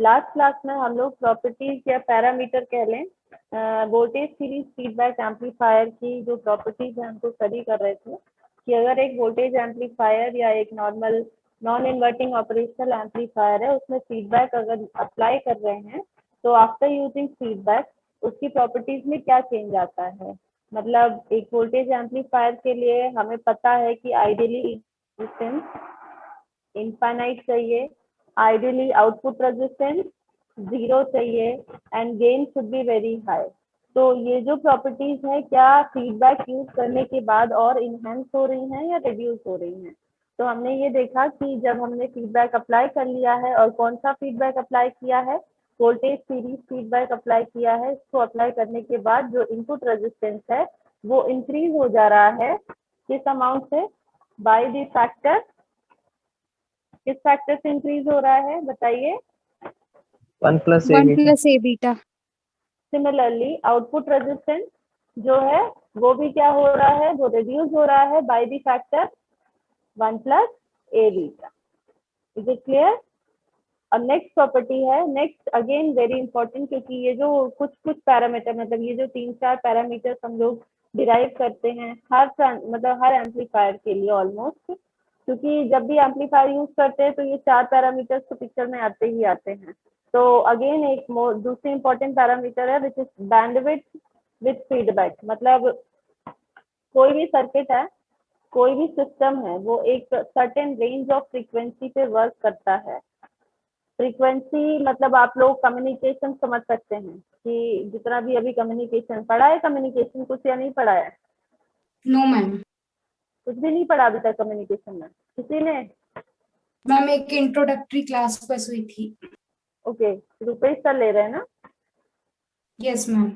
Last class में हम लोग प्रॉपर्टीज या पैरामीटर कह लें वोल्टेज सीरीज फीडबैक एम्पलीफायर की जो प्रॉपर्टीज है हमको स्टडी कर रहे थे कि अगर एक वोल्टेज एम्पलीफायर या एक normal non inverting operational amplifier है उसमें फीडबैक अगर अप्लाई कर रहे हैं तो आफ्टर यूजिंग फीडबैक उसकी प्रॉपर्टीज में क्या चेंज आता है। मतलब एक वोल्टेज एम्पलीफायर के लिए हमें पता है कि आइडियली रेजिस्टेंस इनफाइनाइट चाहिए, आइडियली आउटपुट रेजिस्टेंस 0 चाहिए and gain should be very high. तो ये जो प्रॉपर्टीज है क्या फीडबैक यूज करने के बाद और इनहेंस हो रही हैं या रिड्यूस हो रही हैं। तो हमने ये देखा कि जब हमने फीडबैक अप्लाई कर लिया है और कौन सा फीडबैक अप्लाई किया है, वोल्टेज सीरीज फीडबैक अप्लाई किया है, इसको अप्लाई करने के बाद जो इनपुट रेजिस्टेंस है वो इंक्रीज हो जा रहा है किस अमाउंट से, बाय द फैक्टर, किस फैक्टर से इंक्रीज हो रहा है बताइए, 1 + a beta. Similarly output resistance जो है वो भी क्या हो रहा है, वो रिड्यूस हो रहा है bye the factor 1 + a beta. Is it clear. और नेक्स्ट प्रॉपर्टी है, नेक्स्ट अगेन वेरी इंपॉर्टेंट, क्योंकि ये जो कुछ पैरामीटर मतलब ये जो 3-4 पैरामीटर्स हम लोग डिराइव करते हैं हर एम्पलीफायर के लिए ऑलमोस्ट, क्योंकि जब भी एम्पलीफायर यूज करते हैं तो ये 4 पैरामीटर्स तो पिक्चर में आते ही आते हैं। तो अगेन एक दूसरी इंपॉर्टेंट पैरामीटर है which is bandwidth with feedback. मतलब कोई भी सर्किट है, कोई भी सिस्टम है, वो एक सर्टेन रेंज ऑफ फ्रीक्वेंसी पे वर्क करता है। फ्रीक्वेंसी मतलब आप लोग कम्युनिकेशन समझ सकते हैं कि जितना भी अभी कम्युनिकेशन पढ़ा है, कम्युनिकेशन कुछ या नहीं पढ़ा है? No ma'am. कुछ भी नहीं पढ़ा अभी तक कम्युनिकेशन में किसी ने? मैम एक इंट्रोडक्टरी क्लास बस हुई थी। ओके, रुपेश सर ले रहे हैं ना? Yes ma'am.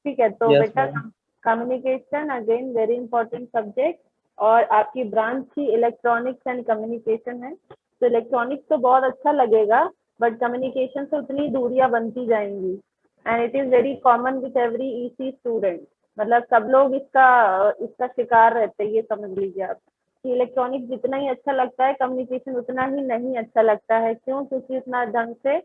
ठीक है, तो Yes, बेटा ma'am. Communication again very important subject, और आपकी branch he electronics and communication है। तो इलेक्ट्रॉनिक्स तो बहुत अच्छा लगेगा बट कम्युनिकेशन से उतनी दूरियां बनती जाएंगी and it is very common with every EC student. मतलब सब लोग इसका शिकार रहते हैं, ये समझ लीजिए आप कि इलेक्ट्रॉनिक्स जितना ही अच्छा लगता है कम्युनिकेशन उतना ही नहीं अच्छा लगता है। क्यों? क्योंकि उतना ढंग से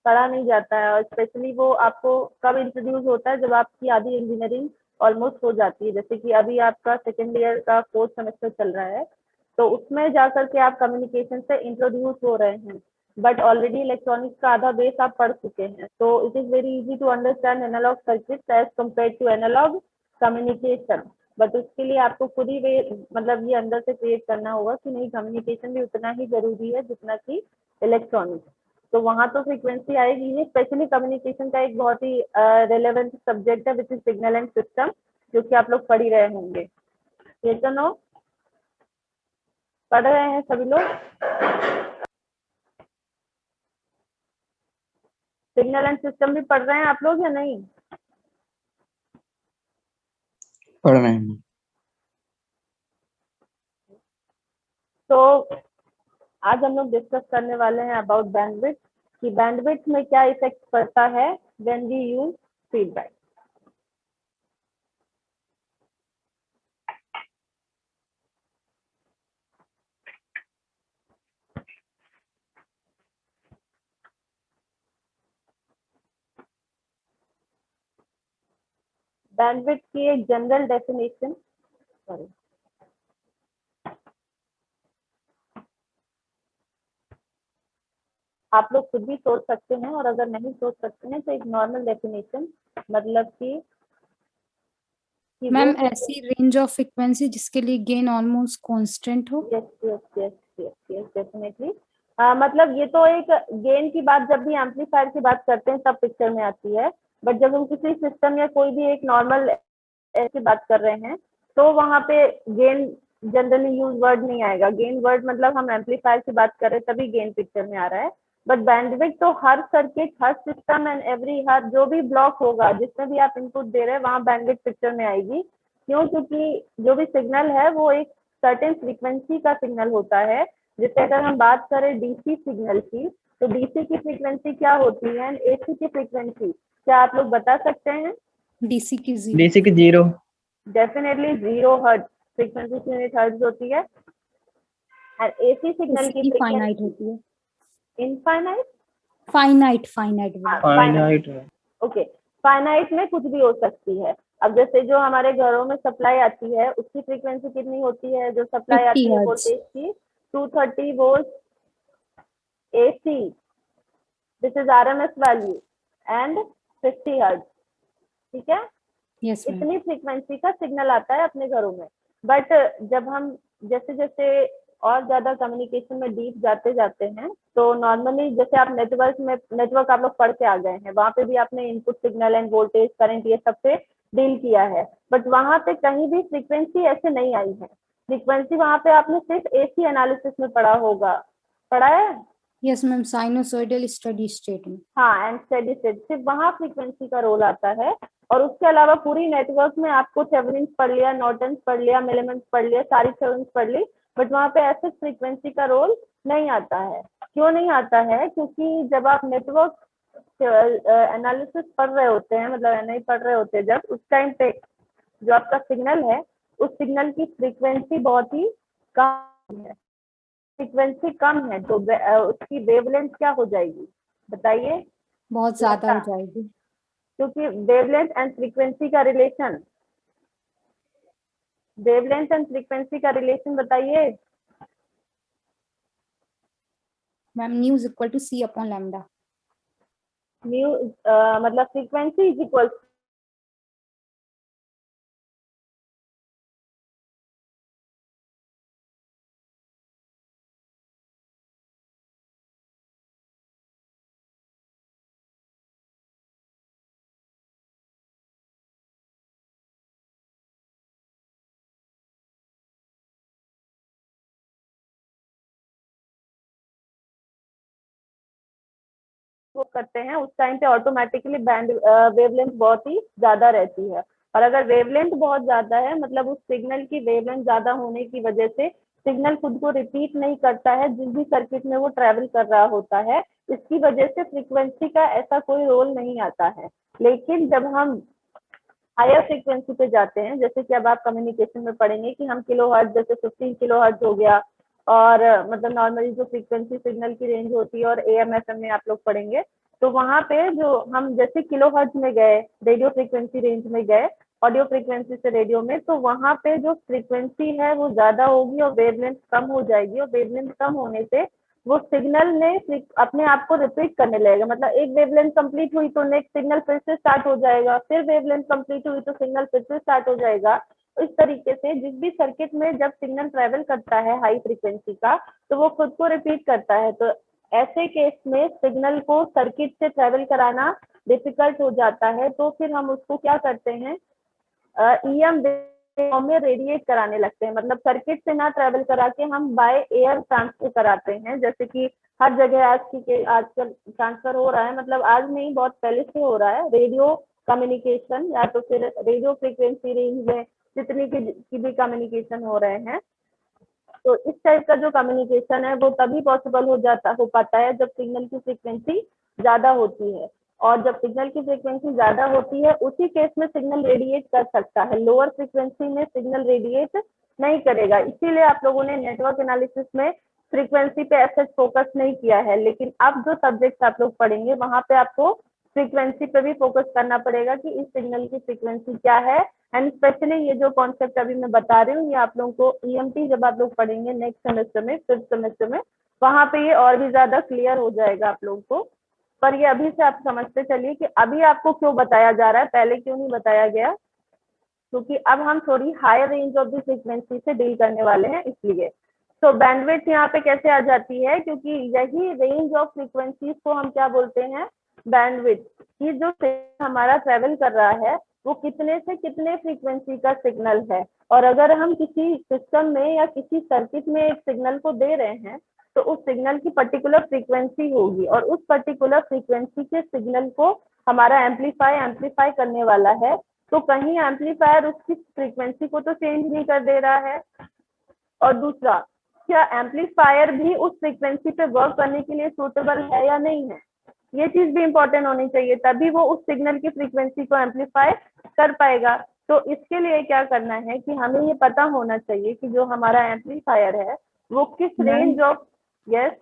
पढ़ा नहीं जाता है, और स्पेशली वो आपको कब इंट्रोड्यूस होता है जब आपकी आधी इंजीनियरिंग ऑलमोस्ट हो जाती है। जैसे कि अभी आपका सेकेंड ईयर का 4th सेमेस्टर चल रहा है तो उसमें जाकर के आप कम्युनिकेशन से इंट्रोड्यूस हो रहे हैं, बट ऑलरेडी इलेक्ट्रॉनिक्स का आधा बेस आप पढ़ चुके हैं। तो it is very easy to understand analogue circuit as compare to analogue communication. But उसके लिए आपको खुद ही मतलब ये अंदर से क्रिएट करना होगा कि नहीं, कम्युनिकेशन भी उतना ही जरूरी है जितना कि इलेक्ट्रॉनिक्स। तो वहां तो फ्रीक्वेंसी आएगी ही। स्पेशली कम्युनिकेशन का एक बहुत ही रेलेवेंट सब्जेक्ट है which is signal and system, जो कि आप लोग पढ़ ही रहे होंगे। ये तो नो पढ़ रहे हैं सभी लोग? सिग्नल एंड सिस्टम भी पढ़ रहे हैं आप लोग या नहीं? पढ़ रहे हैं। तो आज हम लोग डिस्कस करने वाले हैं अबाउट बैंडविड्थ, कि बैंडविड्थ में क्या इफेक्ट पड़ता है when we use feedback. Bandwidth की एक जनरल डेफिनेशन, सॉरी, आप लोग खुद भी सोच सकते हैं, और अगर नहीं सोच सकते हैं तो एक नॉर्मल डेफिनेशन, मतलब कि मैम ऐसी रेंज ऑफ फ्रीक्वेंसी जिसके लिए गेन ऑलमोस्ट कांस्टेंट हो। Yes yes yes yes yes definitely. मतलब ये तो एक गेन की बात जब भी एम्पलीफायर की बात करते हैं तब पिक्चर में आती है, बट जब हम किसी सिस्टम या कोई भी एक नॉर्मल ऐसी बात कर रहे हैं तो वहां पे गेन जनरली यूज वर्ड नहीं आएगा। गेन वर्ड मतलब हम एम्पलीफायर की बात कर रहे हैं तभी गेन पिक्चर में आ रहा है। बट बैंडविड्थ तो हर सर्किट, हर सिस्टम एंड हर जो भी ब्लॉक होगा जिसमें भी आप इनपुट दे रहे हैं वहां बैंडविड्थ पिक्चर में आएगी। क्यों? क्योंकि जो भी सिग्नल है वो एक सर्टेन फ्रीक्वेंसी का सिग्नल होता है। जैसे अगर हम बात करें डीसी सिग्नल की, तो डीसी की फ्रीक्वेंसी क्या होती है, एसी की फ्रीक्वेंसी क्या आप लोग बता सकते हैं? डीसी की 0। डीसी की 0। Definitely 0 hertz frequency unit hertz होती है। और एसी सिग्नल एसी की की फ्रीक्वेंसी फाइनाइट होती है। इनफाइनाइट, फाइनाइट फाइनाइट बोला। फाइनाइट है। ओके, फाइनाइट में कुछ भी हो सकती है। अब जैसे जो हमारे घरों में सप्लाई आती है उसकी फ्रीक्वेंसी कितनी होती है, जो सप्लाई 50 आती है हर्ट्ज। वोल्टेज की 230 volt AC, this is RMS value and 50 hertz, ठीक है। Yes ma'am. इतनी फ्रीक्वेंसी का सिग्नल आता है अपने घरों में। बट जब हम जैसे जैसे और ज्यादा कम्युनिकेशन में डीप जाते जाते हैं तो नॉर्मली जैसे आप नेटवर्क आप लोग पढ़ के आ गए हैं, वहां पे भी आपने input signal end voltage current ये सब पे डील किया है, बट वहां पे कहीं भी फ्रीक्वेंसी ऐसे नहीं आई है। फ्रीक्वेंसी वहां पे आपने सिर्फ AC एनालिसिस में पढ़ा होगा, पढ़ा है। Yes ma'am, sinusoidal steady state में। हाँ, एंड स्टेडी स्टेट सिर्फ वहां फ्रीक्वेंसी का रोल आता है। और उसके अलावा पूरी नेटवर्क में आपको थेवेनिन्स पढ़ लिया, नॉर्टन्स पढ़ लिया, मिलीमेंस पढ़ लिया, सारी थेवेनिन्स पढ़ ली, बट वहां पे ऐसे फ्रीक्वेंसी का रोल नहीं आता है। क्यों नहीं आता है? क्योंकि जब आप नेटवर्क एनालिसिस पढ़ रहे होते हैं, मतलब NI पढ़ रहे होते हैं, जब उस टाइम पे जो आपका सिग्नल है उस सिग्नल की फ्रीक्वेंसी बहुत ही कम है। फ्रीक्वेंसी कम है तो उसकी वेवलेंथ क्या हो जाएगी बताइए? बहुत ज्यादा हो जाएगी। क्योंकि वेवलेंथ एंड फ्रीक्वेंसी का रिलेशन, वेवलेंथ एंड फ्रीक्वेंसी का रिलेशन बताइए। Ma'am nu is equal to C upon lambda. Nu मतलब फ्रीक्वेंसी इज इक्वल वो करते हैं उस टाइम पे ऑटोमेटिकली बैंड वेवलेंथ बहुत ही ज्यादा रहती है। और अगर वेवलेंथ बहुत ज्यादा है मतलब उस सिग्नल की वेवलेंथ ज्यादा होने की वजह से सिग्नल खुद को रिपीट नहीं करता है जिस भी सर्किट में वो ट्रेवल कर रहा होता है, इसकी वजह से फ्रीक्वेंसी का ऐसा कोई रोल नहीं आता है। लेकिन जब हम हायर फ्रीक्वेंसी पे जाते हैं, जैसे कि अब आप कम्युनिकेशन में पढ़ेंगे कि हम किलो हर्ट्ज, जैसे 15 किलो हर्ट्ज हो गया, और मतलब नॉर्मली जो फ्रीक्वेंसी सिग्नल की रेंज होती है, और AM FM में आप लोग पढ़ेंगे, तो वहां पे जो हम जैसे किलो हर्ट्ज में गए, रेडियो फ्रीक्वेंसी रेंज में गए, ऑडियो फ्रीक्वेंसी से रेडियो में, तो वहां पे जो फ्रीक्वेंसी है वो ज्यादा होगी और वेवलेंथ कम हो जाएगी, और वेवलेंथ कम होने से वो सिग्नल ने अपने आप को रिपीट करने लगेगा। मतलब एक वेवलेंथ कंप्लीट हुई तो नेक्स्ट सिग्नल फिर से स्टार्ट हो जाएगा, फिर वेवलेंथ कंप्लीट हुई तो सिग्नल फिर से स्टार्ट हो जाएगा। इस तरीके से जिस भी सर्किट में जब सिग्नल ट्रेवल करता है हाई फ्रीक्वेंसी का, तो वो खुद को रिपीट करता है। तो ऐसे केस में सिग्नल को सर्किट से ट्रेवल कराना डिफिकल्ट हो जाता है, तो फिर हम उसको क्या करते हैं, EM में रेडिएट कराने लगते हैं। मतलब सर्किट से ना ट्रेवल करा के हम बाय एयर ट्रांसफर कराते हैं, जैसे कि हर जगह आजकल ट्रांसफर हो रहा है, मतलब आज नहीं बहुत पहले से हो रहा है, रेडियो कम्युनिकेशन या तो फिर रेडियो फ्रीक्वेंसी रेंज में जितनी की भी कम्युनिकेशन हो रहे हैं, तो इस टाइप का जो कम्युनिकेशन है वो तभी पॉसिबल हो पाता है जब सिग्नल की फ्रीक्वेंसी ज्यादा होती है। और जब सिग्नल की फ्रीक्वेंसी ज्यादा होती है उसी केस में सिग्नल रेडिएट कर सकता है, लोअर फ्रीक्वेंसी में सिग्नल रेडिएट नहीं करेगा। इसीलिए आप लोगों ने नेटवर्क एनालिसिस में फ्रीक्वेंसी पे ऐसे फोकस नहीं किया है, लेकिन अब जो सब्जेक्ट आप लोग पढ़ेंगे वहां पे आपको फ्रीक्वेंसी पे भी फोकस करना पड़ेगा कि इस सिग्नल की फ्रीक्वेंसी क्या है। एंड स्पेशली ये जो कॉन्सेप्ट अभी मैं बता रही हूँ ये आप लोगों को EMT जब आप लोग पढ़ेंगे नेक्स्ट सेमेस्टर में, 5th सेमेस्टर में, वहां पे ये और भी ज्यादा क्लियर हो जाएगा आप लोगों को। पर ये अभी से आप समझते चलिए कि अभी आपको क्यों बताया जा रहा है, पहले क्यों नहीं बताया गया, क्योंकि अब हम थोड़ी higher range of the frequency से डील करने वाले हैं इसलिए। तो बैंडविड्थ यहाँ पे कैसे आ जाती है, क्योंकि यही रेंज ऑफ फ्रीक्वेंसीज को हम क्या बोलते हैं, बैंडविड्थ। कि जो हमारा ट्रेवल कर रहा है वो कितने से कितने फ्रीक्वेंसी का सिग्नल है, और अगर हम किसी सिस्टम में या किसी सर्किट में एक सिग्नल को दे रहे हैं तो उस सिग्नल की पर्टिकुलर फ्रीक्वेंसी होगी, और उस पर्टिकुलर फ्रीक्वेंसी के सिग्नल को हमारा एम्पलीफाई करने वाला है। तो कहीं एम्पलीफायर उसकी फ्रीक्वेंसी को तो चेंज नहीं कर दे रहा है, और दूसरा क्या एम्पलीफायर भी उस फ्रीक्वेंसी पे वर्क करने के लिए सूटेबल है या नहीं है, ये चीज भी इंपॉर्टेंट होनी चाहिए, तभी वो उस सिग्नल की फ्रीक्वेंसी को एम्पलीफाई कर पाएगा। तो इसके लिए क्या करना है कि हमें ये पता होना चाहिए कि जो हमारा एम्पलीफायर है वो किस ma'am range of, yes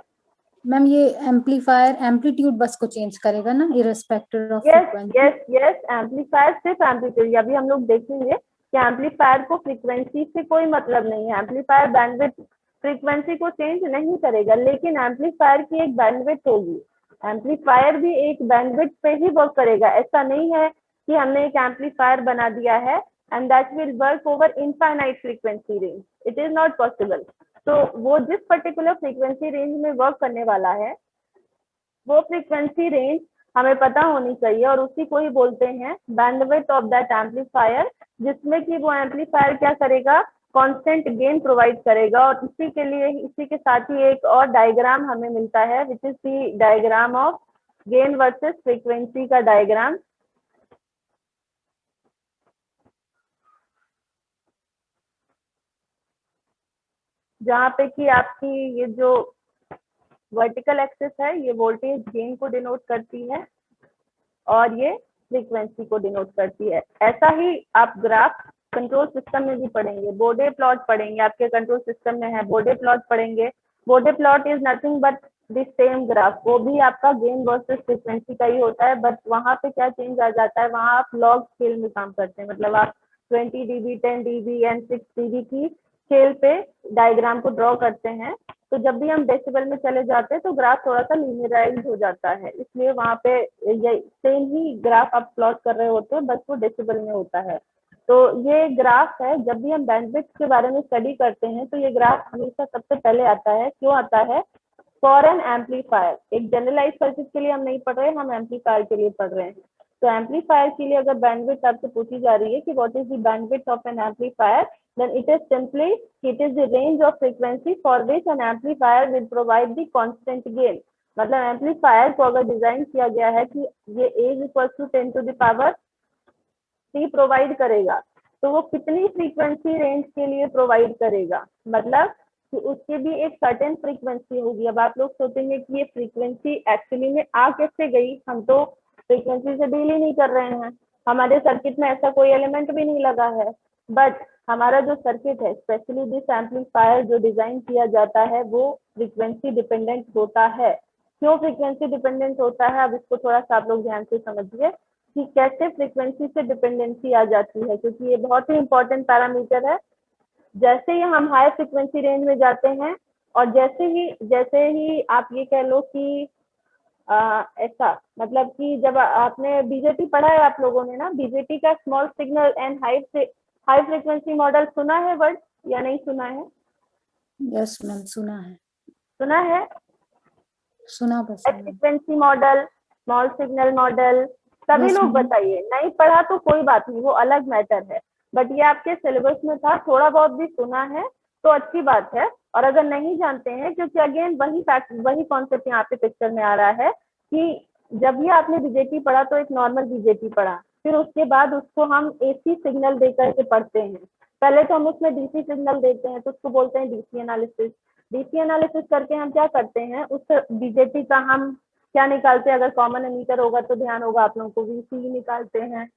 ma'am ये एम्पलीफायर एम्पलीट्यूड बस को चेंज करेगा ना, irrespective of yes frequency. Yes yes, amplifier सिर्फ एम्पलीट्यूड, अभी हम लोग देखेंगे कि एम्पलीफायर को फ्रीक्वेंसी से कोई मतलब नहीं है, एम्पलीफायर बैंडविड्थ फ्रीक्वेंसी को चेंज नहीं करेगा, लेकिन एम्पलीफायर की एक बैंडविड्थ होगी, एम्पलीफायर भी एक बैंडविड्थ पे ही वर्क करेगा। ऐसा नहीं है कि हमने एक एम्पलीफायर बना दिया है and that will work over infinite frequency range, it is not possible. तो वो जिस पर्टिकुलर फ्रीक्वेंसी रेंज में वर्क करने वाला है वो फ्रीक्वेंसी रेंज हमें पता होनी चाहिए, और उसी को ही बोलते हैं बैंडविड्थ ऑफ दैट एम्पलीफायर, जिसमें कि वो एम्पलीफायर क्या करेगा, कांस्टेंट गेन प्रोवाइड करेगा। और इसी के लिए, इसी के साथ ही एक और डायग्राम हमें मिलता है which is the diagram of gain versus frequency का डायग्राम। जहाँ पे कि आपकी ये जो वर्टिकल एक्सिस है ये वोल्टेज गेन को डिनोट करती है और ये फ्रीक्वेंसी को डिनोट करती है। ऐसा ही आप ग्राफ कंट्रोल सिस्टम में भी पढ़ेंगे, बोर्डे प्लॉट पढ़ेंगे, आपके कंट्रोल सिस्टम में है बोर्डे प्लॉट पढ़ेंगे। Bode plot is nothing but the same graph, वो भी आपका गेन वर्सेस फ्रीक्वेंसी का ही होता है, बट वहां पे क्या चेंज आ जाता है, वहां आप लॉग स्केल में काम करते हैं, मतलब आप 20 dB 10 dB एंड 6 dB की स्केल पे डायग्राम को ड्रॉ करते हैं। तो जब भी हम डेसिबल में चले जाते हैं तो ग्राफ थोड़ा सा लीनियराइज हो जाता है, इसलिए वहां पे ये सेम ही ग्राफ आप प्लॉट कर रहे होते हैं, बस वो डेसिबल में होता है। तो ये ग्राफ है, जब भी हम बैंडविड्थ के बारे में स्टडी करते हैं तो ये ग्राफ हमेशा सबसे पहले आता है। क्यों आता है? फॉर एन एम्पलीफायर, एक जनरलाइज सर्किट के लिए हम नहीं पढ़ रहे, हम एम्पलीफायर के लिए पढ़ रहे हैं। तो एम्पलीफायर के लिए अगर बैंडविड्थ आपसे पूछी जा रही है कि what is the bandwidth of N amplifier, then it is simply it is the range of frequency for which an amplifier will provide the constant gain। मतलब एम्पलीफायर को अगर डिजाइन किया गया है कि ये a is equal to 10 to the power 3 provide करेगा, तो वो कितनी फ्रीक्वेंसी रेंज के लिए प्रोवाइड करेगा, मतलब कि उसके भी एक सर्टेन फ्रीक्वेंसी होगी। अब आप लोग सोचेंगे कि ये फ्रीक्वेंसी एक्चुअली में आ कैसे गई, हम तो फ्रीक्वेंसी से डील ही नहीं कर रहे हैं, हमारे सर्किट में ऐसा कोई एलिमेंट भी नहीं लगा है, बट हमारा जो सर्किट है, स्पेशली दिस एम्पलीफायर जो डिजाइन किया जाता है वो फ्रीक्वेंसी डिपेंडेंट होता है। क्यों फ्रीक्वेंसी डिपेंडेंट होता है, अब इसको थोड़ा सा आप लोग ध्यान से समझिए कि कैसे फ्रीक्वेंसी से डिपेंडेंसी आ जाती है, क्योंकि ये बहुत ही इंपॉर्टेंट पैरामीटर है। जैसे ही हम हाई फ्रीक्वेंसी रेंज में जाते हैं और जैसे ही आप ये कह लो कि ऐसा मतलब कि जब आपने बीजेटी पढ़ा है आप लोगों ने ना, बीजेटी का small signal and high frequency model सुना है वर्ड या नहीं सुना है? यस मैम, सुना है। सुना है, सुना बस high frequency model, small signal model, सभी Yes, लोग ma'am. बताइए। नहीं पढ़ा तो कोई बात नहीं, वो अलग मैटर है, बट ये आपके सिलेबस में था, थोड़ा बहुत भी सुना है तो अच्छी बात है। और अगर नहीं जानते हैं, क्योंकि अगेन वही कॉन्सेप्ट यहाँ पे पिक्चर में आ रहा है कि जब भी आपने बीजेटी पढ़ा तो एक नॉर्मल बीजेटी पढ़ा, फिर उसके बाद उसको हम एसी सिग्नल दे करके पढ़ते हैं। पहले तो हम उसमें डीसी सिग्नल देते हैं तो उसको बोलते हैं डीसी एनालिसिस। डीसी एनालिसिस करके हम क्या करते हैं, उस बीजेटी का हम क्या निकालते हैं, अगर कॉमन एमीटर होगा तो ध्यान होगा आप लोगों को, वीसी निकालते हैं,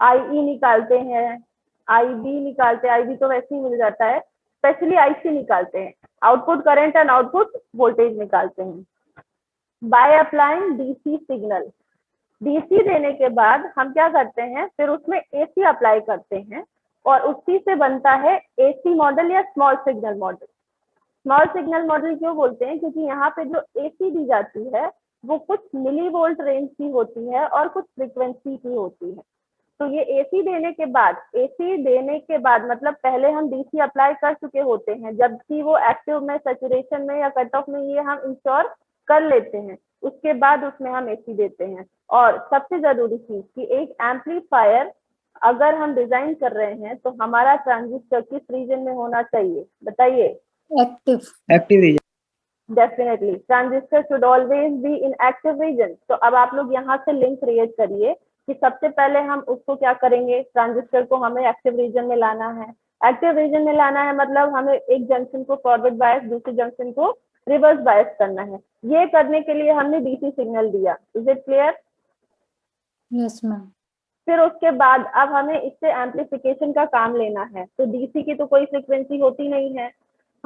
आईई निकालते हैं, आईबी निकालते हैं, आईबी तो वैसे ही मिल जाता है, स्पेशली आईसी निकालते हैं, output current and output voltage निकालते हैं by applying DC signal. DC देने के बाद हम क्या करते हैं, फिर उसमें एसी अप्लाई करते हैं और उसी से बनता है एसी मॉडल या small signal model. Small signal model क्यों बोलते हैं, क्योंकि यहाँ पे जो एसी दी जाती है वो कुछ मिली वोल्ट रेंज की होती है और कुछ फ्रीक्वेंसी की होती है। तो ये एसी देने के बाद मतलब पहले हम डीसी अप्लाई कर चुके होते हैं, जबकि वो एक्टिव में, सैचुरेशन में या कट ऑफ में ये हम इंश्योर कर लेते हैं, उसके बाद उसमें हम एसी देते हैं। और सबसे जरूरी चीज कि एक एम्पलीफायर अगर हम डिजाइन कर रहे हैं तो हमारा ट्रांजिस्टर किस रीजन में होना चाहिए, बताइए? Active region. Definitely transistor should always be in active region. तो अब आप लोग यहाँ से लिंक क्रिएट करिए कि सबसे पहले हम उसको क्या करेंगे, ट्रांजिस्टर को हमें एक्टिव रीजन में लाना है। एक्टिव रीजन में लाना है मतलब हमें एक जंक्शन को फॉरवर्ड बायस, दूसरे जंक्शन को रिवर्स बायस करना है। ये करने के लिए हमने डीसी सिग्नल दिया। Is it clear? Yes ma'am. फिर उसके बाद अब हमें इससे एम्पलीफिकेशन का काम लेना है। तो डीसी की तो कोई फ्रीक्वेंसी होती नहीं है,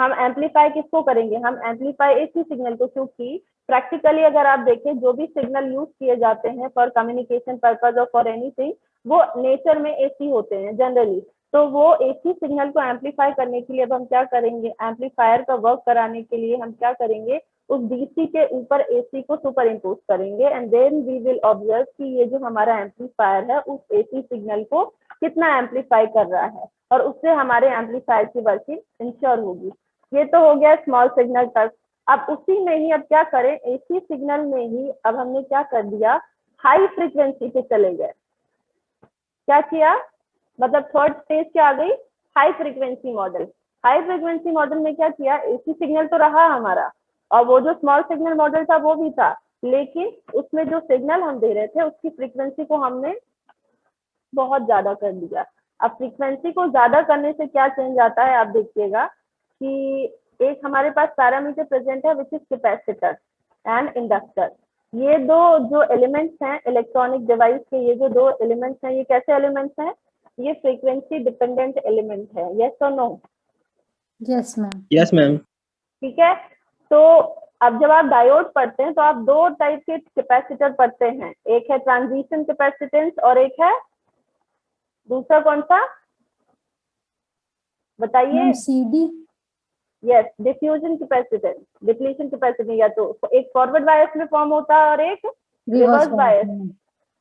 हम एम्पलीफाई किसको करेंगे, हम एम्पलीफाई एसी सिग्नल को, क्योंकि प्रैक्टिकली अगर आप देखें जो भी सिग्नल यूज किए जाते हैं फॉर कम्युनिकेशन पर्पज और फॉर एनीथिंग, वो नेचर में एसी होते हैं जनरली। तो वो एसी सिग्नल को एम्पलीफाई करने के लिए अब हम क्या करेंगे, एम्पलीफायर का वर्क कराने के लिए हम क्या करेंगे, उस डीसी के ऊपर एसी को सुपर इम्पोज करेंगे and then we will observe कि ये जो हमारा एम्पलीफायर है उस एसी सिग्नल को कितना एम्पलीफाई कर रहा है और उससे हमारे एम्पलीफायर की वर्किंग इंश्योर होगी। ये तो हो गया स्मॉल सिग्नल तक। अब उसी में ही अब क्या करें, एसी सिग्नल में ही अब हमने क्या कर दिया, हाई फ्रीक्वेंसी पे चले गए। क्या किया, मतलब थर्ड स्टेज क्या आ गई, high frequency model. High frequency model में क्या किया, एसी सिग्नल तो रहा हमारा और वो जो स्मॉल सिग्नल मॉडल था वो भी था, लेकिन उसमें जो सिग्नल हम दे रहे थे उसकी फ्रीक्वेंसी को हमने बहुत ज्यादा कर दिया। अब फ्रीक्वेंसी को ज्यादा करने से क्या चेंज आता है, आप देखिएगा कि एक हमारे पास पैरामीटर प्रेजेंट है which is capacitor and inductor. ये दो जो एलिमेंट्स हैं इलेक्ट्रॉनिक डिवाइस के, ये जो दो एलिमेंट्स हैं, ये कैसे एलिमेंट्स हैं, ये फ्रीक्वेंसी डिपेंडेंट एलिमेंट है, यस और no? Yes ma'am. Yes ma'am. ठीक है, तो अब जब आप डायोड पढ़ते हैं तो आप दो टाइप के कैपेसिटर पढ़ते हैं, एक है ट्रांजिशन कैपेसिटेंस और एक है दूसरा कौन सा बताइए? CD. Yes, diffusion capacitance, depletion capacitance, या तो एक फॉरवर्ड बायस में फॉर्म होता है और एक रिवर्स बायस।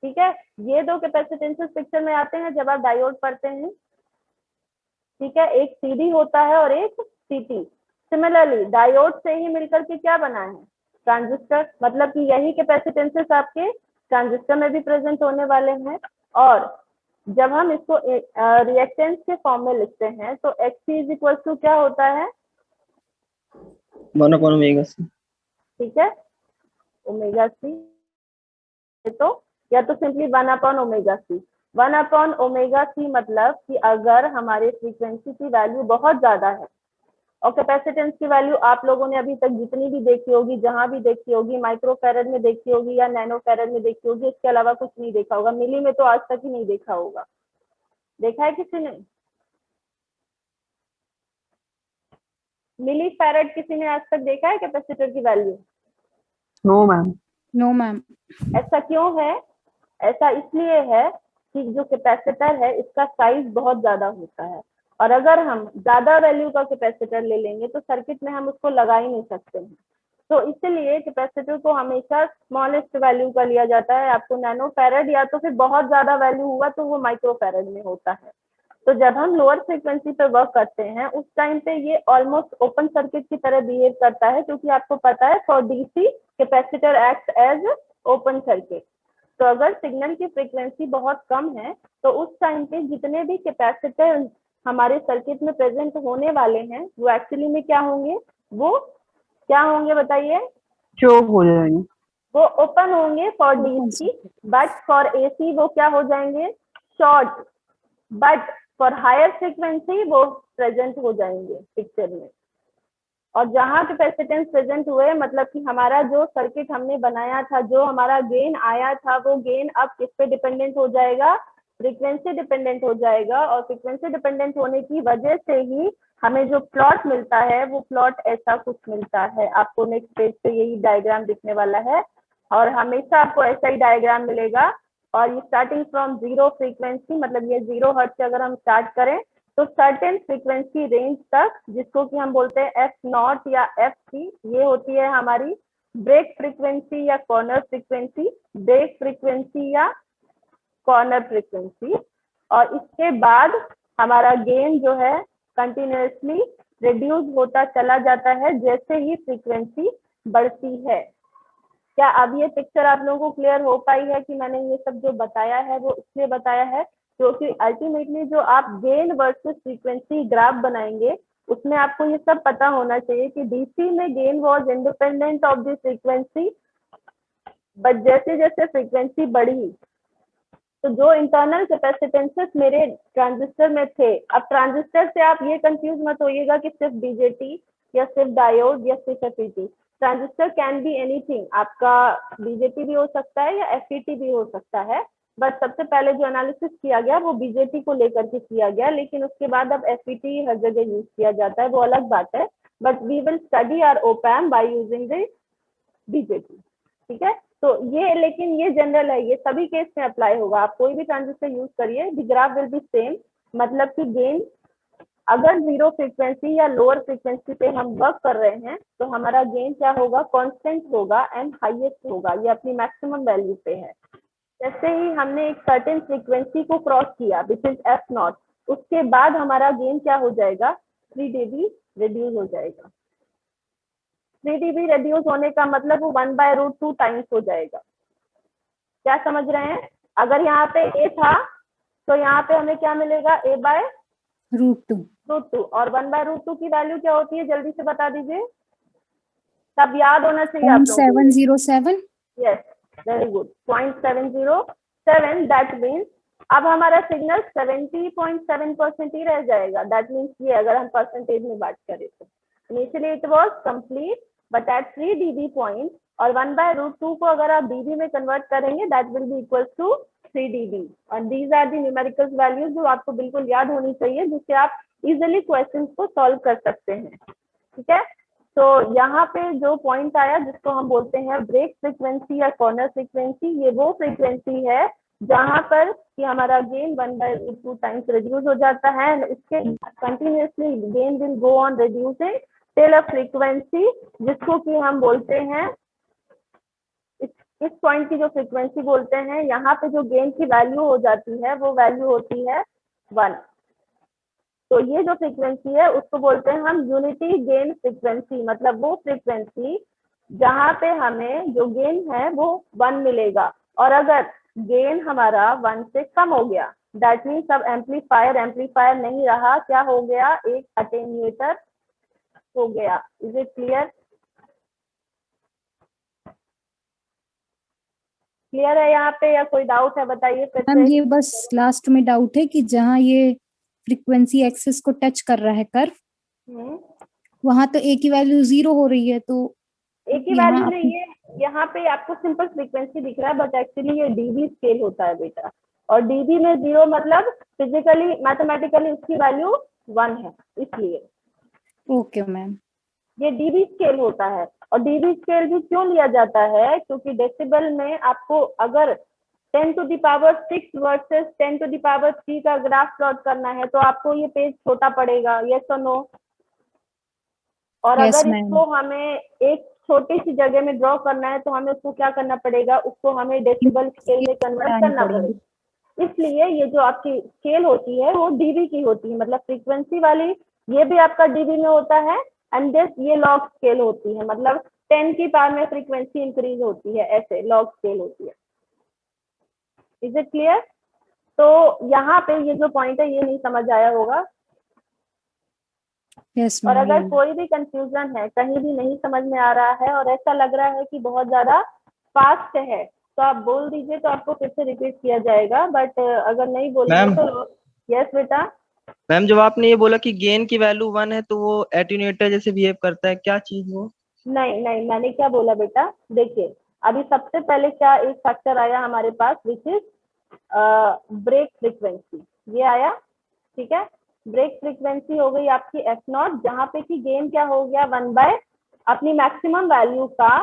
ठीक है, ये दो कैपेसिटेंसेस पिक्चर में आते हैं जब आप डायोड पढ़ते हैं। ठीक है, एक सीडी होता है और एक सीटी। सिमिलरली डायोड से ही मिलकर के क्या बना है, ट्रांजिस्टर, मतलब कि यही कैपेसिटेंसेस आपके ट्रांजिस्टर में भी प्रेजेंट होने वाले हैं। और जब हम इसको रिएक्टेंस के फॉर्म में लिखते हैं तो XC इज इक्वल टू क्या होता है, 1 ओमेगा सी। ठीक है, ओमेगा सी, तो या तो सिंपली 1/ओमेगा सी। 1/ओमेगा सी मतलब कि अगर हमारे फ्रीक्वेंसी की वैल्यू बहुत ज्यादा है और कैपेसिटेंस की वैल्यू आप लोगों ने अभी तक जितनी भी देखी होगी, जहां भी देखी होगी, माइक्रोफेरेड में देखी होगी या नैनोफेरेड में देखी होगी, इसके अलावा कुछ नहीं देखा होगा। मिली में तो आज तक ही नहीं देखा होगा, देखा है किसी ने? मिली फैरेड किसी ने आज तक देखा है कैपेसिटर की value? No ma'am. No ma'am. ऐसा क्यों है? ऐसा इसलिए है कि जो कैपेसिटर है इसका साइज बहुत ज्यादा होता है और अगर हम ज्यादा वैल्यू का कैपेसिटर ले लेंगे तो सर्किट में हम उसको लगा ही नहीं सकते हैं। तो इसलिए कैपेसिटर को हमेशा स्मॉलेस्ट वैल्यू का लिया जाता है। आपको नैनो फैरेड या तो फिर बहुत ज्यादा वैल्यू हुआ तो वो माइक्रो फैरेड में होता है। तो जब हम लोअर फ्रीक्वेंसी पे वर्क करते हैं उस टाइम पे ये ऑलमोस्ट ओपन सर्किट की तरह बिहेव करता है, क्योंकि आपको पता है for DC capacitor act as open circuit. तो अगर सिग्नल की फ्रीक्वेंसी बहुत कम है तो उस टाइम पे जितने भी कैपेसिटर हमारे सर्किट में प्रेजेंट होने वाले हैं वो एक्चुअली में क्या होंगे, वो क्या होंगे बताइए? चोक हो जाएंगे। वो ओपन होंगे for DC, but for AC वो क्या हो जाएंगे, short. But for higher frequency वो प्रेजेंट हो जाएंगे पिक्चर में। और जहां कैपेसिटेंस प्रेजेंट हुए मतलब कि हमारा जो सर्किट हमने बनाया था, जो हमारा गेन आया था, वो गेन अब किस पे डिपेंडेंट हो जाएगा, फ्रीक्वेंसी डिपेंडेंट हो जाएगा। और फ्रीक्वेंसी डिपेंडेंट होने की वजह से ही हमें जो प्लॉट मिलता है वो प्लॉट ऐसा कुछ मिलता है। आपको नेक्स्ट पेज पे यही डायग्राम दिखने वाला है और हमेशा आपको ऐसा ही डायग्राम मिलेगा। और ये स्टार्टिंग फ्रॉम 0 फ्रीक्वेंसी, मतलब ये 0 हर्ट्ज से अगर हम स्टार्ट करें तो सर्टेन फ्रीक्वेंसी रेंज तक, जिसको कि हम बोलते हैं F0 या FC, ये होती है हमारी ब्रेक फ्रीक्वेंसी या कॉर्नर फ्रीक्वेंसी, ब्रेक फ्रीक्वेंसी या कॉर्नर फ्रीक्वेंसी। और इसके बाद हमारा गेन जो है कंटिन्यूसली रिड्यूस होता चला जाता है जैसे ही फ्रीक्वेंसी बढ़ती है। क्या अब ये पिक्चर आप लोगों को क्लियर हो पाई है कि मैंने ये सब जो बताया है वो इसलिए बताया है क्योंकि अल्टीमेटली जो आप गेन वर्सेस फ्रीक्वेंसी ग्राफ बनाएंगे उसमें आपको ये सब पता होना चाहिए कि डीसी में gain was independent of the frequency, but जैसे जैसे फ्रीक्वेंसी बढ़ी तो जो इंटरनल कैपेसिटेंसेस मेरे ट्रांजिस्टर में थे, अब ट्रांजिस्टर से आप ये कंफ्यूज मत होइएगा कि सिर्फ बीजेटी या सिर्फ डायोड या सिर्फ FET. Transistor can be anything, आपका बीजेटी भी हो सकता है या एफईटी भी हो सकता है। बट सबसे पहले जो एनालिसिस किया गया वो बीजेटी को लेकर के किया गया, लेकिन उसके बाद अब एफईटी हर जगह यूज किया जाता है, वो अलग बात है। but we will study our op-amp by using the BJT. ठीक है, तो ये लेकिन ये जनरल है, ये सभी केस में अप्लाई होगा। आप कोई भी ट्रांजिस्टर यूज करिए, the graph will be same, मतलब कि गेन अगर जीरो फ्रीक्वेंसी या लोअर फ्रीक्वेंसी पे हम वर्क कर रहे हैं तो हमारा गेन क्या होगा, कांस्टेंट होगा एंड हाईएस्ट होगा, ये अपनी मैक्सिमम वैल्यू पे है। जैसे ही हमने एक सर्टेन फ्रीक्वेंसी को क्रॉस किया विच इज f0, उसके बाद हमारा गेन क्या हो जाएगा, 3 dB रिड्यूस हो जाएगा। 3 dB रिड्यूस होने का मतलब वो 1/√2 टाइम्स हो जाएगा। क्या समझ रहे हैं? अगर यहाँ पे a था तो यहाँ पे हमें क्या मिलेगा, a/√2 और 1/√2 की वैल्यू क्या होती है, जल्दी से बता दीजिए, तब याद होना चाहिए आप लोगों को। 0.707। Yes, very good, 0.707। That means अब हमारा सिग्नल 70.7% ही रह जाएगा। दैट मीन्स ये अगर हम परसेंटेज में बात करें तो initially it was complete but at 3 dB point, और 1/√2 को अगर आप dB में कन्वर्ट करेंगे that will be equal to 3 dB। और these are the numerical values जो आपको बिल्कुल याद होनी चाहिए, जिससे आप इजिली क्वेश्चन को सॉल्व कर सकते हैं। ठीक है, तो यहाँ पे जो पॉइंट आया जिसको हम बोलते हैं ब्रेक फ्रीक्वेंसी या कॉर्नर फ्रीक्वेंसी, ये वो फ्रीक्वेंसी है जहाँ पर कि हमारा गेन 1/√2 टाइम्स रिड्यूस हो जाता है। इसके continuously gain will go on reducing till a frequency जिसको कि हम बोलते हैं, इस पॉइंट की जो फ्रीक्वेंसी बोलते हैं, यहाँ पे जो गेन की वैल्यू हो जाती है वो वैल्यू होती है 1। तो ये जो फ्रीक्वेंसी है उसको बोलते हैं हम यूनिटी गेन फ्रीक्वेंसी, मतलब वो फ्रीक्वेंसी जहाँ पे हमें जो गेन है वो 1 मिलेगा। और अगर गेन हमारा 1 से कम हो गया दैट मीन्स अब एम्पलीफायर नहीं रहा, क्या हो गया, एक अटेन्यूएटर हो गया। Is it clear? क्लियर है यहाँ पे या कोई डाउट है, बताइए फिर मैम से। ये बस लास्ट में डाउट है कि जहाँ ये फ्रीक्वेंसी एक्सिस को टच कर रहा है कर्व, वहां तो ए की वैल्यू 0 हो रही है, तो एक ही वैल्यू नहीं है, यहाँ पे आपको सिंपल फ्रीक्वेंसी दिख रहा है बट एक्चुअली ये डीबी स्केल होता है बेटा, और डीबी में 0 मतलब फिजिकली मैथमेटिकली उसकी वैल्यू 1 है, इसलिए ओके मैम। ये डीबी स्केल होता है। और डीबी स्केल भी क्यों लिया जाता है, क्योंकि डेसिबल में आपको अगर 10⁶ वर्सेस 10⁻³ का ग्राफ प्लॉट करना है तो आपको ये पेज छोटा पड़ेगा, यस और नो। और Yes, अगर ma'am. इसको हमें एक छोटी सी जगह में ड्रॉ करना है तो हमें उसको क्या करना पड़ेगा, उसको हमें डेसिबल स्केल में कन्वर्ट करना पड़ेगा। इसलिए ये जो आपकी स्केल होती है वो डीबी की होती है, मतलब फ्रीक्वेंसी वाली ये भी आपका डीबी में होता है, एंड दिस ये लॉग स्केल होती है, मतलब 10 की पावर में फ्रीक्वेंसी इंक्रीज होती है, ऐसे लॉग स्केल होती है। Is it clear? तो यहाँ पे ये जो पॉइंट है ये नहीं समझ आया होगा। Yes, और ma'am. अगर कोई भी कंफ्यूजन है, कहीं भी नहीं समझ में आ रहा है और ऐसा लग रहा है कि बहुत ज्यादा फास्ट है तो आप बोल दीजिए, तो आपको फिर से रिपीट किया जाएगा, बट अगर नहीं बोलेंगे तो यस बेटा। मैम जब आपने ये बोला कि गेन की वैल्यू 1 है तो वो एटीन्यूएटर जैसे बिहेव करता है, क्या चीज वो? नहीं नहीं, मैंने क्या बोला बेटा, देखिए अभी सबसे पहले क्या एक फैक्टर आया हमारे पास विच इज ब्रेक फ्रीक्वेंसी, ये आया। ठीक है, ब्रेक फ्रीक्वेंसी हो गई आपकी f0, जहाँ पे कि गेन क्या हो गया 1 बाय अपनी मैक्सिमम वैल्यू का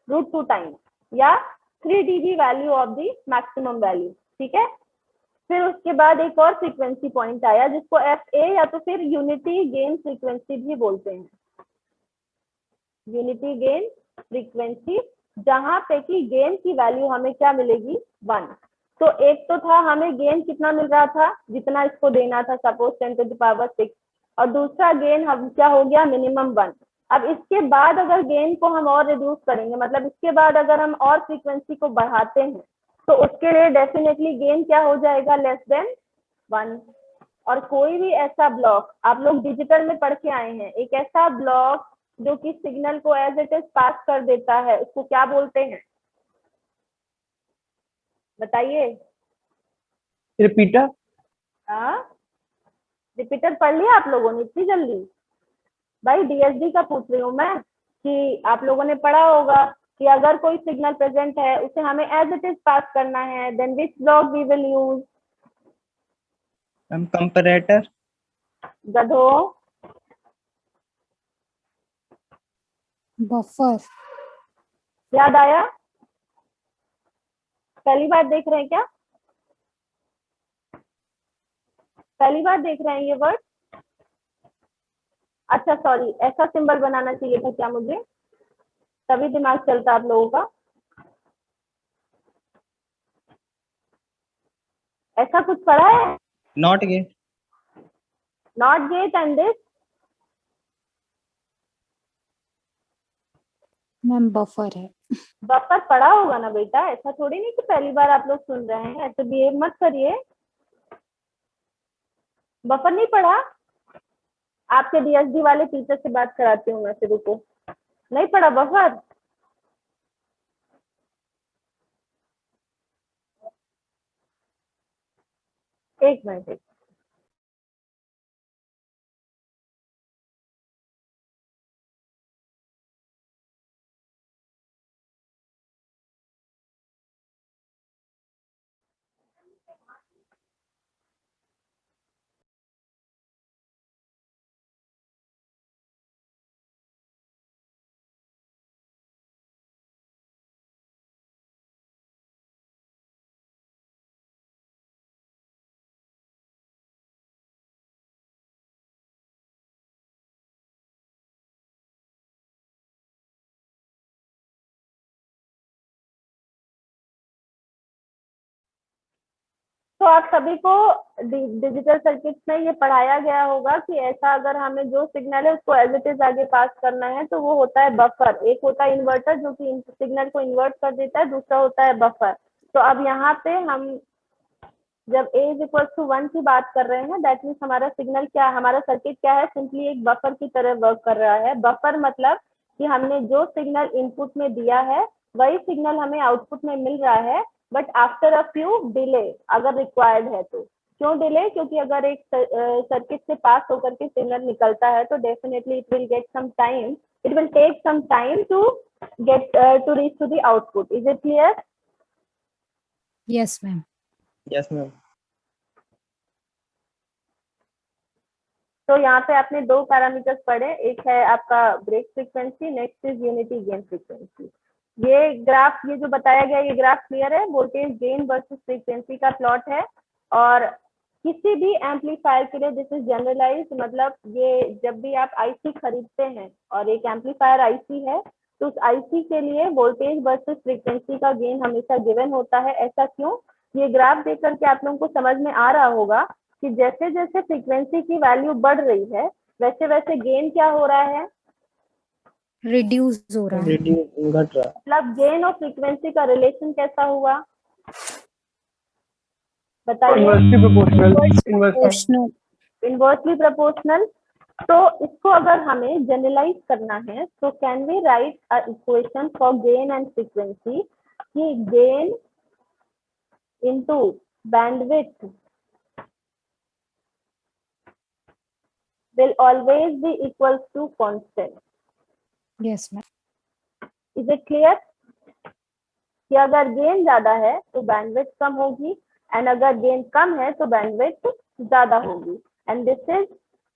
√2 टाइम या 3 dB value of the maximum value. ठीक है, फिर उसके बाद एक और फ्रीक्वेंसी पॉइंट आया जिसको FA या तो फिर यूनिटी गेन फ्रीक्वेंसी भी बोलते हैं, यूनिटी गेन फ्रीक्वेंसी, जहां पे कि गेन की वैल्यू हमें क्या मिलेगी 1। तो एक तो था हमें गेन कितना मिल रहा था, जितना इसको देना था, सपोज 10⁶, और दूसरा गेन हम क्या हो गया मिनिमम 1। अब इसके बाद अगर गेन को हम और रिड्यूस करेंगे, मतलब इसके बाद अगर हम और फ्रीक्वेंसी को बढ़ाते हैं तो उसके लिए डेफिनेटली गेन क्या हो जाएगा, लेस देन 1। और कोई भी ऐसा ब्लॉक, आप लोग डिजिटल में पढ़ के आए हैं, एक ऐसा ब्लॉक जो कि सिग्नल को एज इट इज पास कर देता है उसको क्या बोलते हैं, बताइए। रिपीटर। हाँ, रिपीटर पढ़ लिया आप लोगों ने इतनी जल्दी? भाई डीएसडी का पूछ रही हूँ मैं, कि आप लोगों ने पढ़ा होगा कि अगर कोई सिग्नल प्रेजेंट है उसे हमें एज इट इज पास करना है, then which block we will use? Comparator. गधो, बफर। याद आया? पहली बार देख रहे हैं क्या? पहली बार देख रहे हैं ये वर्ड? अच्छा सॉरी, ऐसा सिंबल बनाना चाहिए था क्या मुझे, तभी दिमाग चलता आप लोगों का। ऐसा कुछ पढ़ा है? Not gate. Not gate and this? Ma'am buffer है। बफर पढ़ा होगा ना बेटा, ऐसा थोड़ी नहीं कि पहली बार आप लोग सुन रहे हैं, ऐसे बिहेव मत करिए। बफर नहीं पढ़ा? आपके डीएसडी वाले टीचर से बात कराती हूँ मैं, फिर रुको। नहीं पढ़ा बफर? एक मिनट। तो आप सभी को डिजिटल सर्किट में ये पढ़ाया गया होगा कि ऐसा अगर हमें जो सिग्नल है उसको एज इट इज आगे पास करना है तो वो होता है बफर। एक होता है इन्वर्टर जो कि सिग्नल को इन्वर्ट कर देता है, दूसरा होता है बफर। तो अब यहाँ पे हम जब a इज इक्वल टू 1 की बात कर रहे हैं, दैट मीन्स हमारा सिग्नल क्या, हमारा सर्किट क्या है, सिंपली एक बफर की तरह वर्क कर रहा है। बफर मतलब कि हमने जो सिग्नल इनपुट में दिया है वही सिग्नल हमें आउटपुट में मिल रहा है, but after a few delay अगर रिक्वायर्ड है तो। क्यों डिले? क्योंकि अगर एक सर्किट से पास होकर के सिग्नल निकलता है तो definitely it will get some time, it will take some time to get to reach to the output. Is it clear? Yes ma'am. Yes ma'am. तो यहाँ पे आपने दो पैरामीटर्स पढ़े, एक है आपका break frequency, next is unity gain frequency. ये ग्राफ, ये जो बताया गया ये ग्राफ क्लियर है, वोल्टेज गेन वर्सेस फ्रीक्वेंसी का प्लॉट है। और किसी भी एम्पलीफायर के लिए दिस इज जनरलाइज, मतलब ये जब भी आप आईसी खरीदते हैं और एक एम्पलीफायर आईसी है तो उस आईसी के लिए वोल्टेज वर्सेस फ्रीक्वेंसी का गेन हमेशा गिवन होता है। ऐसा क्यों? ये ग्राफ देख करके आप लोगों को समझ में आ रहा होगा कि जैसे जैसे फ्रीक्वेंसी की वैल्यू बढ़ रही है वैसे वैसे गेन क्या हो रहा है, रिड्यूस हो रहा है। रिड्यूस, घट रहा। मतलब गेन और फ्रीक्वेंसी का रिलेशन कैसा हुआ बताइए? Inversely proportional. Proportional. Inversely proportional. तो इसको अगर हमें जनरलाइज करना है तो can we write a equation for gain and frequency कि gain into bandwidth will always be equals to constant. Yes ma'am. Is it clear? कि अगर गेन ज्यादा है तो बैंडविड्थ कम होगी एंड अगर गेन कम है तो बैंडविड्थ ज्यादा होगी। And this is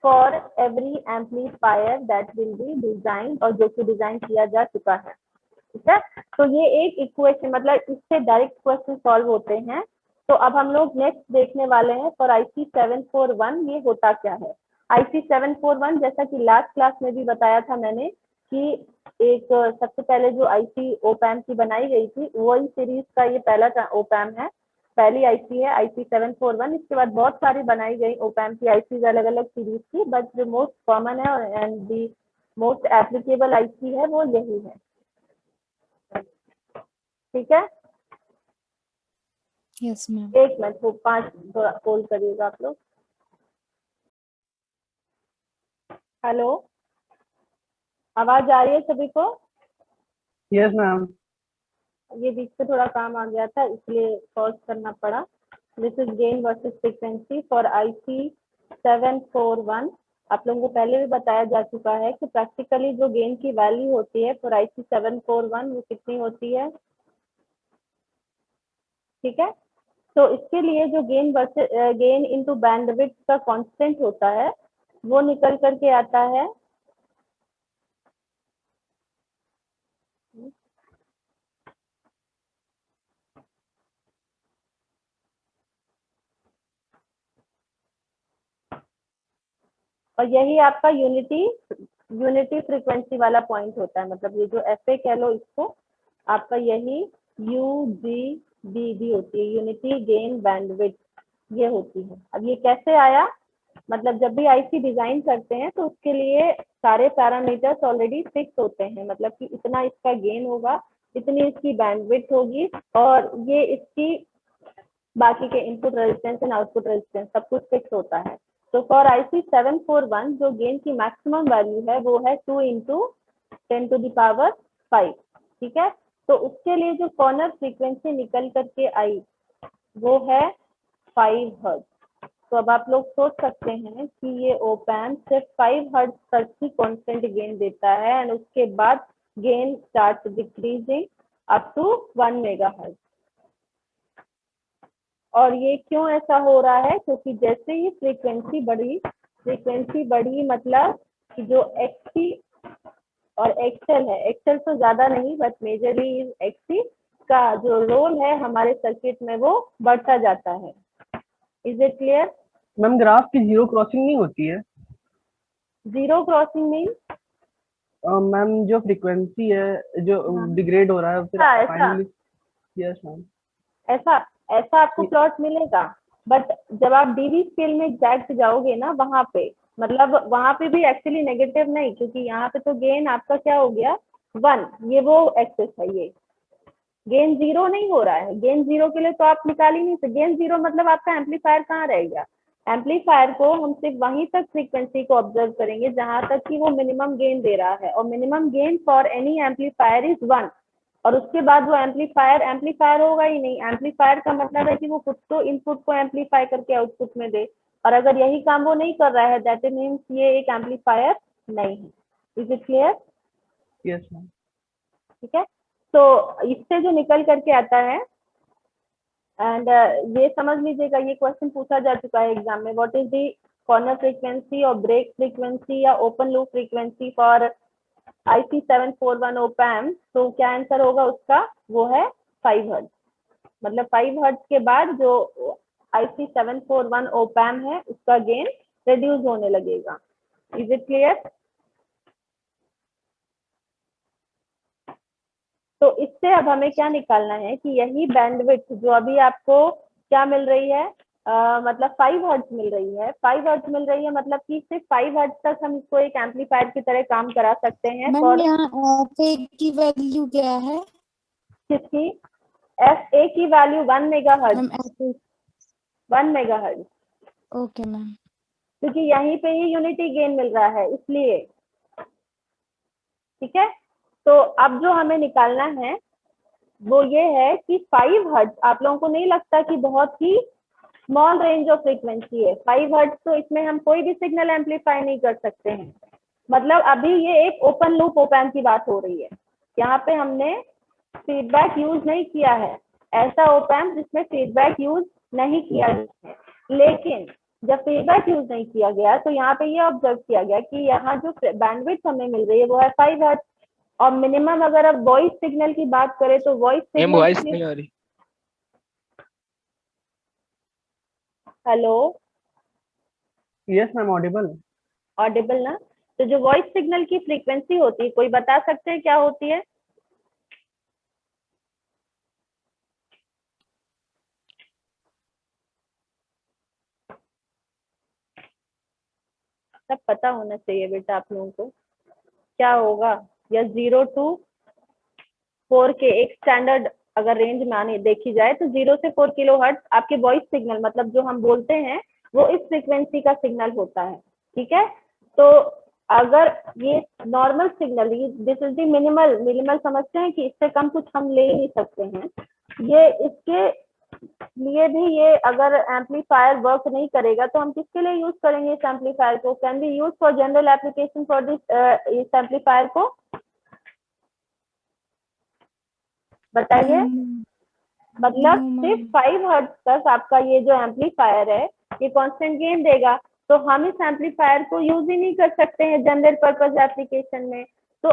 for every amplifier that will B design, और जो कि डिजाइन किया जा चुका है। ठीक है, तो ये एक इक्वेशन, मतलब इससे डायरेक्ट क्वेश्चन सॉल्व होते हैं। तो अब हम लोग नेक्स्ट देखने वाले हैं फॉर IC 741 ये होता क्या है। IC 741 जैसा कि लास्ट क्लास में भी बताया था मैंने कि एक सबसे पहले जो आईसी ओपैम की बनाई गई थी वही सीरीज का ये पहला ओपैम है, पहली आईसी है IC 741। इसके बाद बहुत सारी बनाई गई ओपैम की आईसी अलग अलग सीरीज की, बट जो मोस्ट कॉमन है and the most applicable IC है वो यही है। ठीक है, यस मैम। एक मिनट वो 5 होल्ड करिएगा आप लोग। हेलो, आवाज आ रही है सभी को? Yes ma'am. ये बीच में थोड़ा काम आ गया था इसलिए पॉज करना पड़ा। This is gain versus frequency for IC 741। आप लोगों को पहले भी बताया जा चुका है कि प्रैक्टिकली जो गेन की वैल्यू होती है फॉर IC 741 वो कितनी होती है। ठीक है, तो इसके लिए जो gain versus gain into bandwidth का कांस्टेंट होता है वो निकल करके आता है और यही आपका यूनिटी फ्रीक्वेंसी वाला पॉइंट होता है, मतलब ये जो एफ ए कह लो इसको, आपका यही UGB भी होती है, यूनिटी गेन बैंडविड्थ, ये होती है। अब ये कैसे आया, मतलब जब भी आईसी डिजाइन करते हैं तो उसके लिए सारे पैरामीटर्स ऑलरेडी फिक्स होते हैं, मतलब कि इतना इसका गेन होगा, इतनी इसकी बैंडविड्थ होगी, और ये इसकी बाकी के input resistance and output resistance सब कुछ फिक्स होता है। तो फॉर IC 741 जो गेन की मैक्सिमम वैल्यू है वो है 2 × 10⁵, ठीक है। तो उसके लिए जो कॉर्नर फ्रीक्वेंसी निकल करके आई वो है 5 हर्ट्ज। तो अब आप लोग सोच सकते हैं कि ये ओप एम्प सिर्फ 5 हर्ट्ज तक ही कांस्टेंट गेन देता है, एंड उसके बाद gain start decreasing up to 1 megahertz. और ये क्यों ऐसा हो रहा है, क्योंकि जैसे ही फ्रीक्वेंसी बढ़ी मतलब कि जो XC और XL है, XL तो ज्यादा नहीं बट मेजरली XC का जो रोल है हमारे सर्किट में वो बढ़ता जाता है। Is it clear? Ma'am graph की जीरो क्रॉसिंग नहीं होती है? Zero crossing mean? मैम जो फ्रीक्वेंसी है जो हाँ। डिग्रेड हो रहा है फिर ऐसा फाइनली। Yes ma'am. ऐसा ऐसा आपको प्लॉट मिलेगा, बट जब आप डीवी स्केल में एग्जैक्ट जाओगे ना वहां पे, मतलब वहां पे भी एक्चुअली नेगेटिव नहीं, क्योंकि यहाँ पे तो गेन आपका क्या हो गया 1, ये वो एक्सेस है, ये गेन 0 नहीं हो रहा है। गेन 0 के लिए तो आप निकाल ही नहीं सकते। गेन 0 मतलब आपका एम्पलीफायर कहाँ रहेगा, एम्पलीफायर को हम सिर्फ वहीं तक फ्रीक्वेंसी को ऑब्जर्व करेंगे जहां तक कि वो मिनिमम गेन दे रहा है, और minimum gain for any amplifier is 1। और उसके बाद वो एम्पलीफायर होगा ही नहीं। एम्पलीफायर का मतलब है कि वो खुद तो इनपुट को एम्पलीफाई करके आउटपुट में दे, और अगर यही काम वो नहीं कर रहा है दैट मीन्स ये एक एम्पलीफायर नहीं है। Is it clear? Yes ma'am. ठीक है, तो इससे जो निकल करके आता है, एंड ये समझ लीजिएगा, ये क्वेश्चन पूछा जा चुका है एग्जाम में, what is the corner frequency और ब्रेक फ्रीक्वेंसी या open loop frequency for IC 741 op amp. तो क्या आंसर होगा उसका, वो है 5 हर्ट्ज। मतलब 5 हर्ट्ज के बाद जो IC 741 ओप एम्प है उसका गेन रिड्यूस होने लगेगा। Is it clear? तो इससे अब हमें क्या निकालना है कि यही बैंडविड्थ जो अभी आपको क्या मिल रही है, मतलब 5 हर्ट्ज मिल रही है। 5 हर्ट्ज मिल रही है मतलब कि सिर्फ 5 हर्ट्ज तक हम इसको एक एम्पलीफायर की तरह काम करा सकते हैं। मैम यहाँ पे की वैल्यू क्या है? किसकी? FA की वैल्यू 1 मेगाहर्ट्ज। मैम ऐसे 1 मेगाहर्ट्ज, ओके मैम। क्योंकि यहीं पे ही यूनिटी गेन मिल रहा है इसलिए। ठीक है, तो अब जो हमें निकालना है वो ये है कि 5 हर्ट्ज आप लोगों को नहीं लगता कि बहुत ही स्मॉल रेंज ऑफ फ्रीक्वेंसी है? 5 हर्ट्ज तो इसमें हम कोई भी सिग्नल एम्पलीफाई नहीं कर सकते हैं। मतलब अभी ये एक ओपन लूप ओप एम्प की बात हो रही है, यहाँ पे हमने फीडबैक यूज नहीं किया है। ऐसा ओप एम्प जिसमें फीडबैक यूज नहीं किया गया है, लेकिन जब फीडबैक यूज नहीं किया गया तो यहाँ पे ये ऑब्जर्व किया गया कि यहाँ जो बैंडविड्थ हमें मिल रही है वो है 5 हर्ट्ज। और मिनिमम अगर अब वॉइस सिग्नल की बात करें तो वॉइस सिग्नल नहीं आ रही। Hello, yes ma'am Audible. Audible ना? तो जो वॉइस सिग्नल की फ्रीक्वेंसी होती है, कोई बता सकते हैं क्या होती है? सब पता होना चाहिए बेटा आप लोगों को, क्या होगा? या 0 to 4 के एक स्टैंडर्ड अगर रेंज में आने देखी जाए तो 0 से 4 किलो हर्ट्ज आपके वॉइस सिग्नल, मतलब जो हम बोलते हैं वो इस फ्रीक्वेंसी का सिग्नल होता है। ठीक है, तो अगर ये normal signal, this is the minimal समझते हैं कि इससे कम कुछ हम ले ही नहीं सकते हैं। ये इसके लिए भी ये अगर एम्पलीफायर वर्क नहीं करेगा तो हम किसके लिए यूज करेंगे इस एम्पलीफायर को? Can be use for general application for this इस एम्पलीफायर को? बताइए। मतलब सिर्फ 5 हर्ट्ज तक आपका ये जो एम्पलीफायर है ये कांस्टेंट गेन देगा, तो हम इस एम्पलीफायर को यूज ही नहीं कर सकते हैं जनरल पर्पस एप्लीकेशन में। तो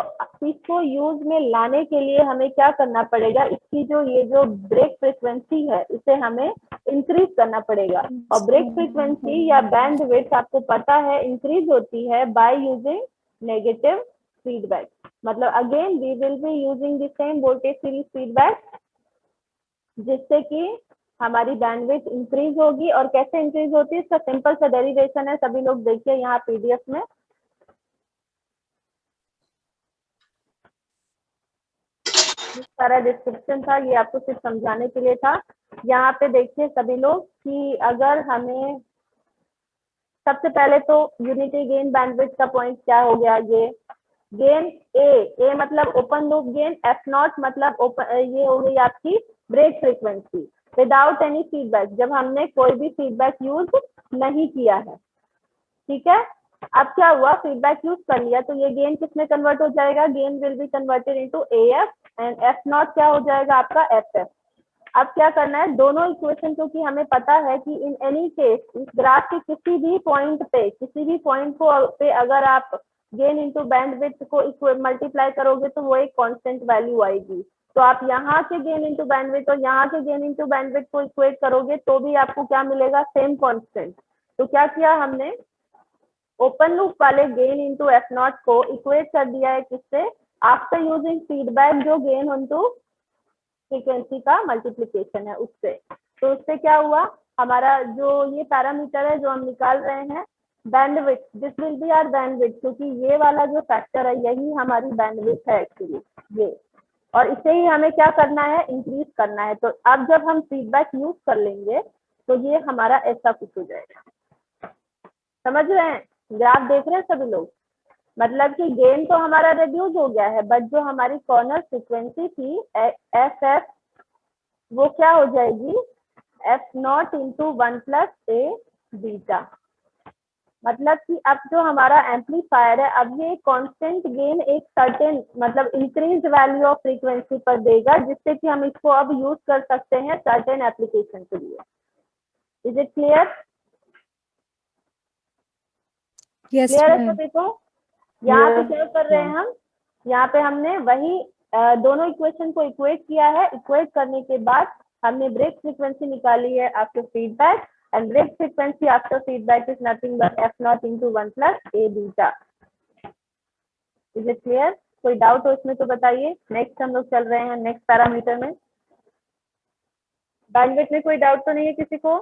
इसको यूज में लाने के लिए हमें क्या करना पड़ेगा, इसकी ये जो ब्रेक फ्रीक्वेंसी है इसे हमें इंक्रीज करना पड़ेगा। और ब्रेक फ्रीक्वेंसी या बैंड विड्थ आपको पता है इंक्रीज होती है बाय यूजिंग नेगेटिव फीडबैक। मतलब again we will be using the same voltage series feedback, जिससे कि हमारी बैंडविड्थ इंक्रीज होगी। और कैसे इंक्रीज होती है, इसका सिंपल सा डेरिवेशन है, सभी लोग देखिए यहाँ पीडीएफ में। सारा डिस्क्रिप्शन था, ये आपको सिर्फ समझाने के लिए था। यहाँ पे देखिए सभी लोग कि अगर हमें सबसे पहले तो यूनिटी गेन बैंडविड्थ का पॉइंट क्या हो गया, ये गेन ए मतलब open loop gain, F naught मतलब ओपन, ये हो गई आपकी break frequency without any feedback, जब हमने कोई भी फीडबैक यूज नहीं किया है। ठीक है, अब क्या हुआ, फीडबैक यूज कर लिया तो ये गेन किसमें कन्वर्ट हो जाएगा, gain will be converted into AF and F naught क्या हो जाएगा आपका एफ। अब क्या करना है, दोनों इक्वेशन, क्योंकि हमें पता है कि इन एनी केस इस ग्राफ के किसी भी पॉइंट को पे अगर आप गेन इंटू बैंडविड्थ को मल्टीप्लाई करोगे तो वो एक कांस्टेंट वैल्यू आएगी। तो आप यहाँ के गेन इंटू बैंडविड्थ और यहाँ के गेन इंटू बैंडविड्थ को इक्वेट करोगे तो भी आपको क्या मिलेगा, सेम कांस्टेंट। तो क्या किया हमने, ओपन लूप वाले गेन इंटू एफ नॉट को इक्वेट कर दिया है किससे, आफ्टर यूजिंग फीडबैक, जो गेन इंटू फ्रीक्वेंसी का मल्टीप्लीकेशन है उससे। तो उससे क्या हुआ, हमारा जो ये पैरामीटर है जो हम निकाल रहे हैं bandwidth, this will be our bandwidth, क्योंकि ये वाला जो फैक्टर है यही हमारी बैंडविड्थ है एक्चुअली ये, और इसे ही हमें क्या करना है, इंक्रीज करना है। तो अब जब हम फीडबैक यूज कर लेंगे तो ये हमारा ऐसा कुछ हो जाएगा। समझ रहे हैं, ग्राफ देख रहे हैं सभी लोग, मतलब कि गेन तो हमारा रिड्यूस हो गया है, बट जो हमारी कॉर्नर फ्रीक्वेंसी थी एफ एफ, वो क्या हो जाएगी, F naught into 1 plus A beta. मतलब कि अब जो हमारा एम्पलीफायर है, अब ये कांस्टेंट गेन एक सर्टेन मतलब इंक्रीज वैल्यू ऑफ फ्रीक्वेंसी पर देगा, जिससे कि हम इसको अब यूज कर सकते हैं सर्टेन एप्लीकेशन के लिए। Is it clear? क्लियर है सभी को? यहाँ पे क्या कर रहे हैं हम, यहाँ पे हमने वही दोनों इक्वेशन को इक्वेट किया है। इक्वेट करने के बाद हमने ब्रेक फ्रीक्वेंसी निकाली है after feedback, and break frequency after feedback is nothing but F naught into 1 plus A beta. Is it clear? कोई डाउट हो इसमें तो बताइए। नेक्स्ट हम लोग चल रहे हैं नेक्स्ट पैरामीटर में। बैंडविड्थ में कोई डाउट तो नहीं है किसी को?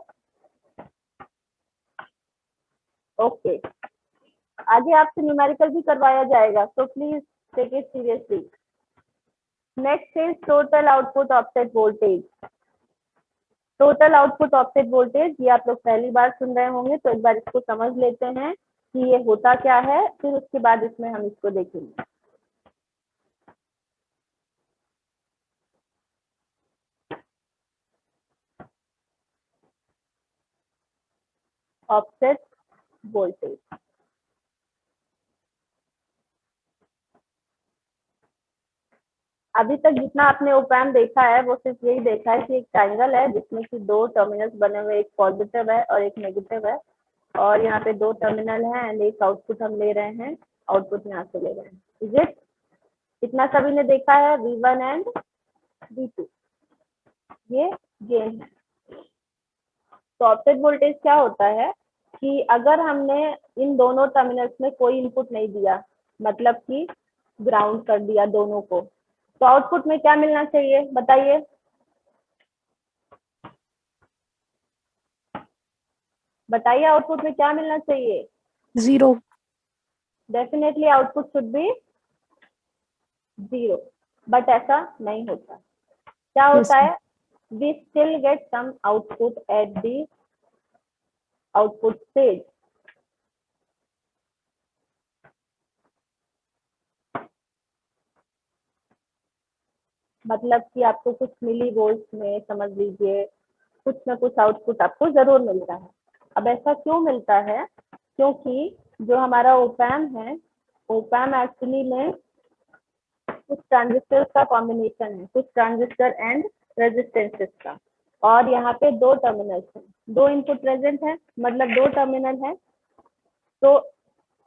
ओके, आगे आपसे न्यूमेरिकल भी करवाया जाएगा, so please take it seriously. Next is total output offset voltage. Total output offset voltage ये आप लोग पहली बार सुन रहे होंगे, तो एक बार इसको समझ लेते हैं कि ये होता क्या है, फिर उसके बाद इसमें हम इसको देखेंगे। ऑफसेट वोल्टेज, अभी तक जितना आपने ओपैम देखा है वो सिर्फ यही देखा है कि एक ट्रायंगल है जिसमें कि दो टर्मिनल्स बने हुए, एक पॉजिटिव है और एक नेगेटिव है, और यहाँ पे दो टर्मिनल है एंड एक आउटपुट हम ले रहे हैं, आउटपुट यहाँ से ले रहे हैं। Is it? इतना सभी ने देखा है, V1 एंड V2, ये गेन है। तो ऑफसेट वोल्टेज क्या होता है कि अगर हमने इन दोनों टर्मिनल्स में कोई इनपुट नहीं दिया, मतलब कि ग्राउंड कर दिया दोनों को, तो आउटपुट में क्या मिलना चाहिए बताइए? बताइए आउटपुट में क्या मिलना चाहिए? 0। Definitely output should be 0, but ऐसा नहीं होता। क्या होता है? We still get some output at the output stage. मतलब कि आपको कुछ मिली वोल्ट में समझ लीजिए कुछ ना कुछ आउटपुट आपको जरूर मिलता है। अब ऐसा क्यों मिलता है? क्योंकि जो हमारा ओपैम है, ओपैम एक्चुअली में कुछ ट्रांजिस्टर का कॉम्बिनेशन है, कुछ ट्रांजिस्टर एंड रेजिस्टेंसेस का, और यहाँ पे दो टर्मिनल्स हैं, दो इनपुट प्रेजेंट है, मतलब दो टर्मिनल है। तो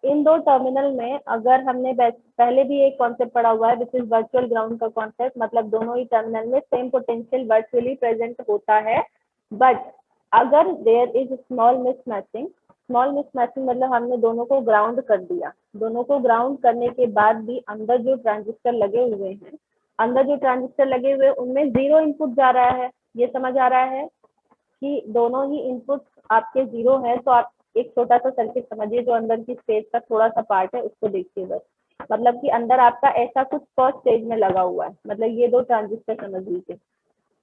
इन दो टर्मिनल में अगर हमने पहले भी एक कॉन्सेप्ट पढ़ा हुआ है विच इज वर्चुअल ग्राउंड का कॉन्सेप्ट, मतलब दोनों ही टर्मिनल में सेम पोटेंशियल वर्चुअली प्रेजेंट होता है, बट अगर there is small mismatching, small mismatching मतलब हमने दोनों को ग्राउंड कर दिया, दोनों को ग्राउंड करने के बाद भी अंदर जो ट्रांजिस्टर लगे हुए हैं, अंदर जो ट्रांजिस्टर लगे हुए उनमें जीरो इनपुट जा रहा है, ये समझ आ रहा है कि दोनों ही इनपुट आपके जीरो है। तो आप एक छोटा सा सर्किट समझिए, जो अंदर की स्टेज का थोड़ा सा पार्ट है उसको देखिए बस, मतलब कि अंदर आपका ऐसा कुछ फर्स्ट स्टेज में लगा हुआ है, मतलब ये दो ट्रांजिस्टर समझ लीजिए,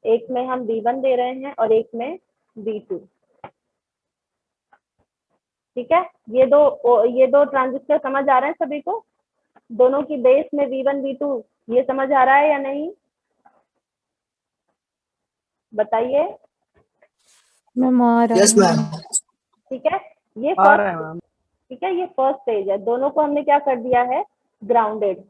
एक में हम V1 दे रहे हैं और एक में V2, ठीक है। ये दो ट्रांजिस्टर समझ आ रहे हैं सभी को, दोनों की बेस में V1 V2, ये समझ आ रहा है या नहीं, बताइए। मैम आ रहा यस है। मैम। ठीक है, ये आ रहा है फर्स्ट, मैम। ठीक है, ये फर्स्ट स्टेज है, दोनों को हमने क्या कर दिया है, ग्राउंडेड।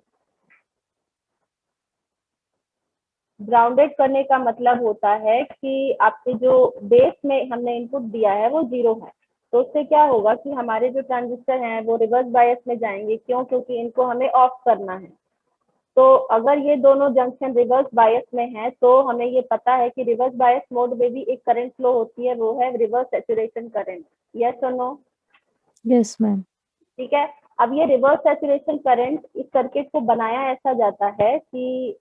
ग्राउंडेड करने का मतलब होता है कि आपके जो बेस में हमने इनपुट दिया है वो जीरो है, तो उससे क्या होगा कि हमारे जो ट्रांजिस्टर हैं वो रिवर्स बायस में जाएंगे, क्यों, क्योंकि इनको हमें ऑफ करना है। तो अगर ये दोनों जंक्शन रिवर्स बायस में है तो हमें ये पता है कि रिवर्स बायस मोड में भी एक करंट फ्लो होती है, वो है रिवर्स सैचुरेशन करंट, यस और नो। Yes ma'am. ठीक है, अब ये रिवर्स सैचुरेशन करंट इस सर्किट को बनाया ऐसा जाता है कि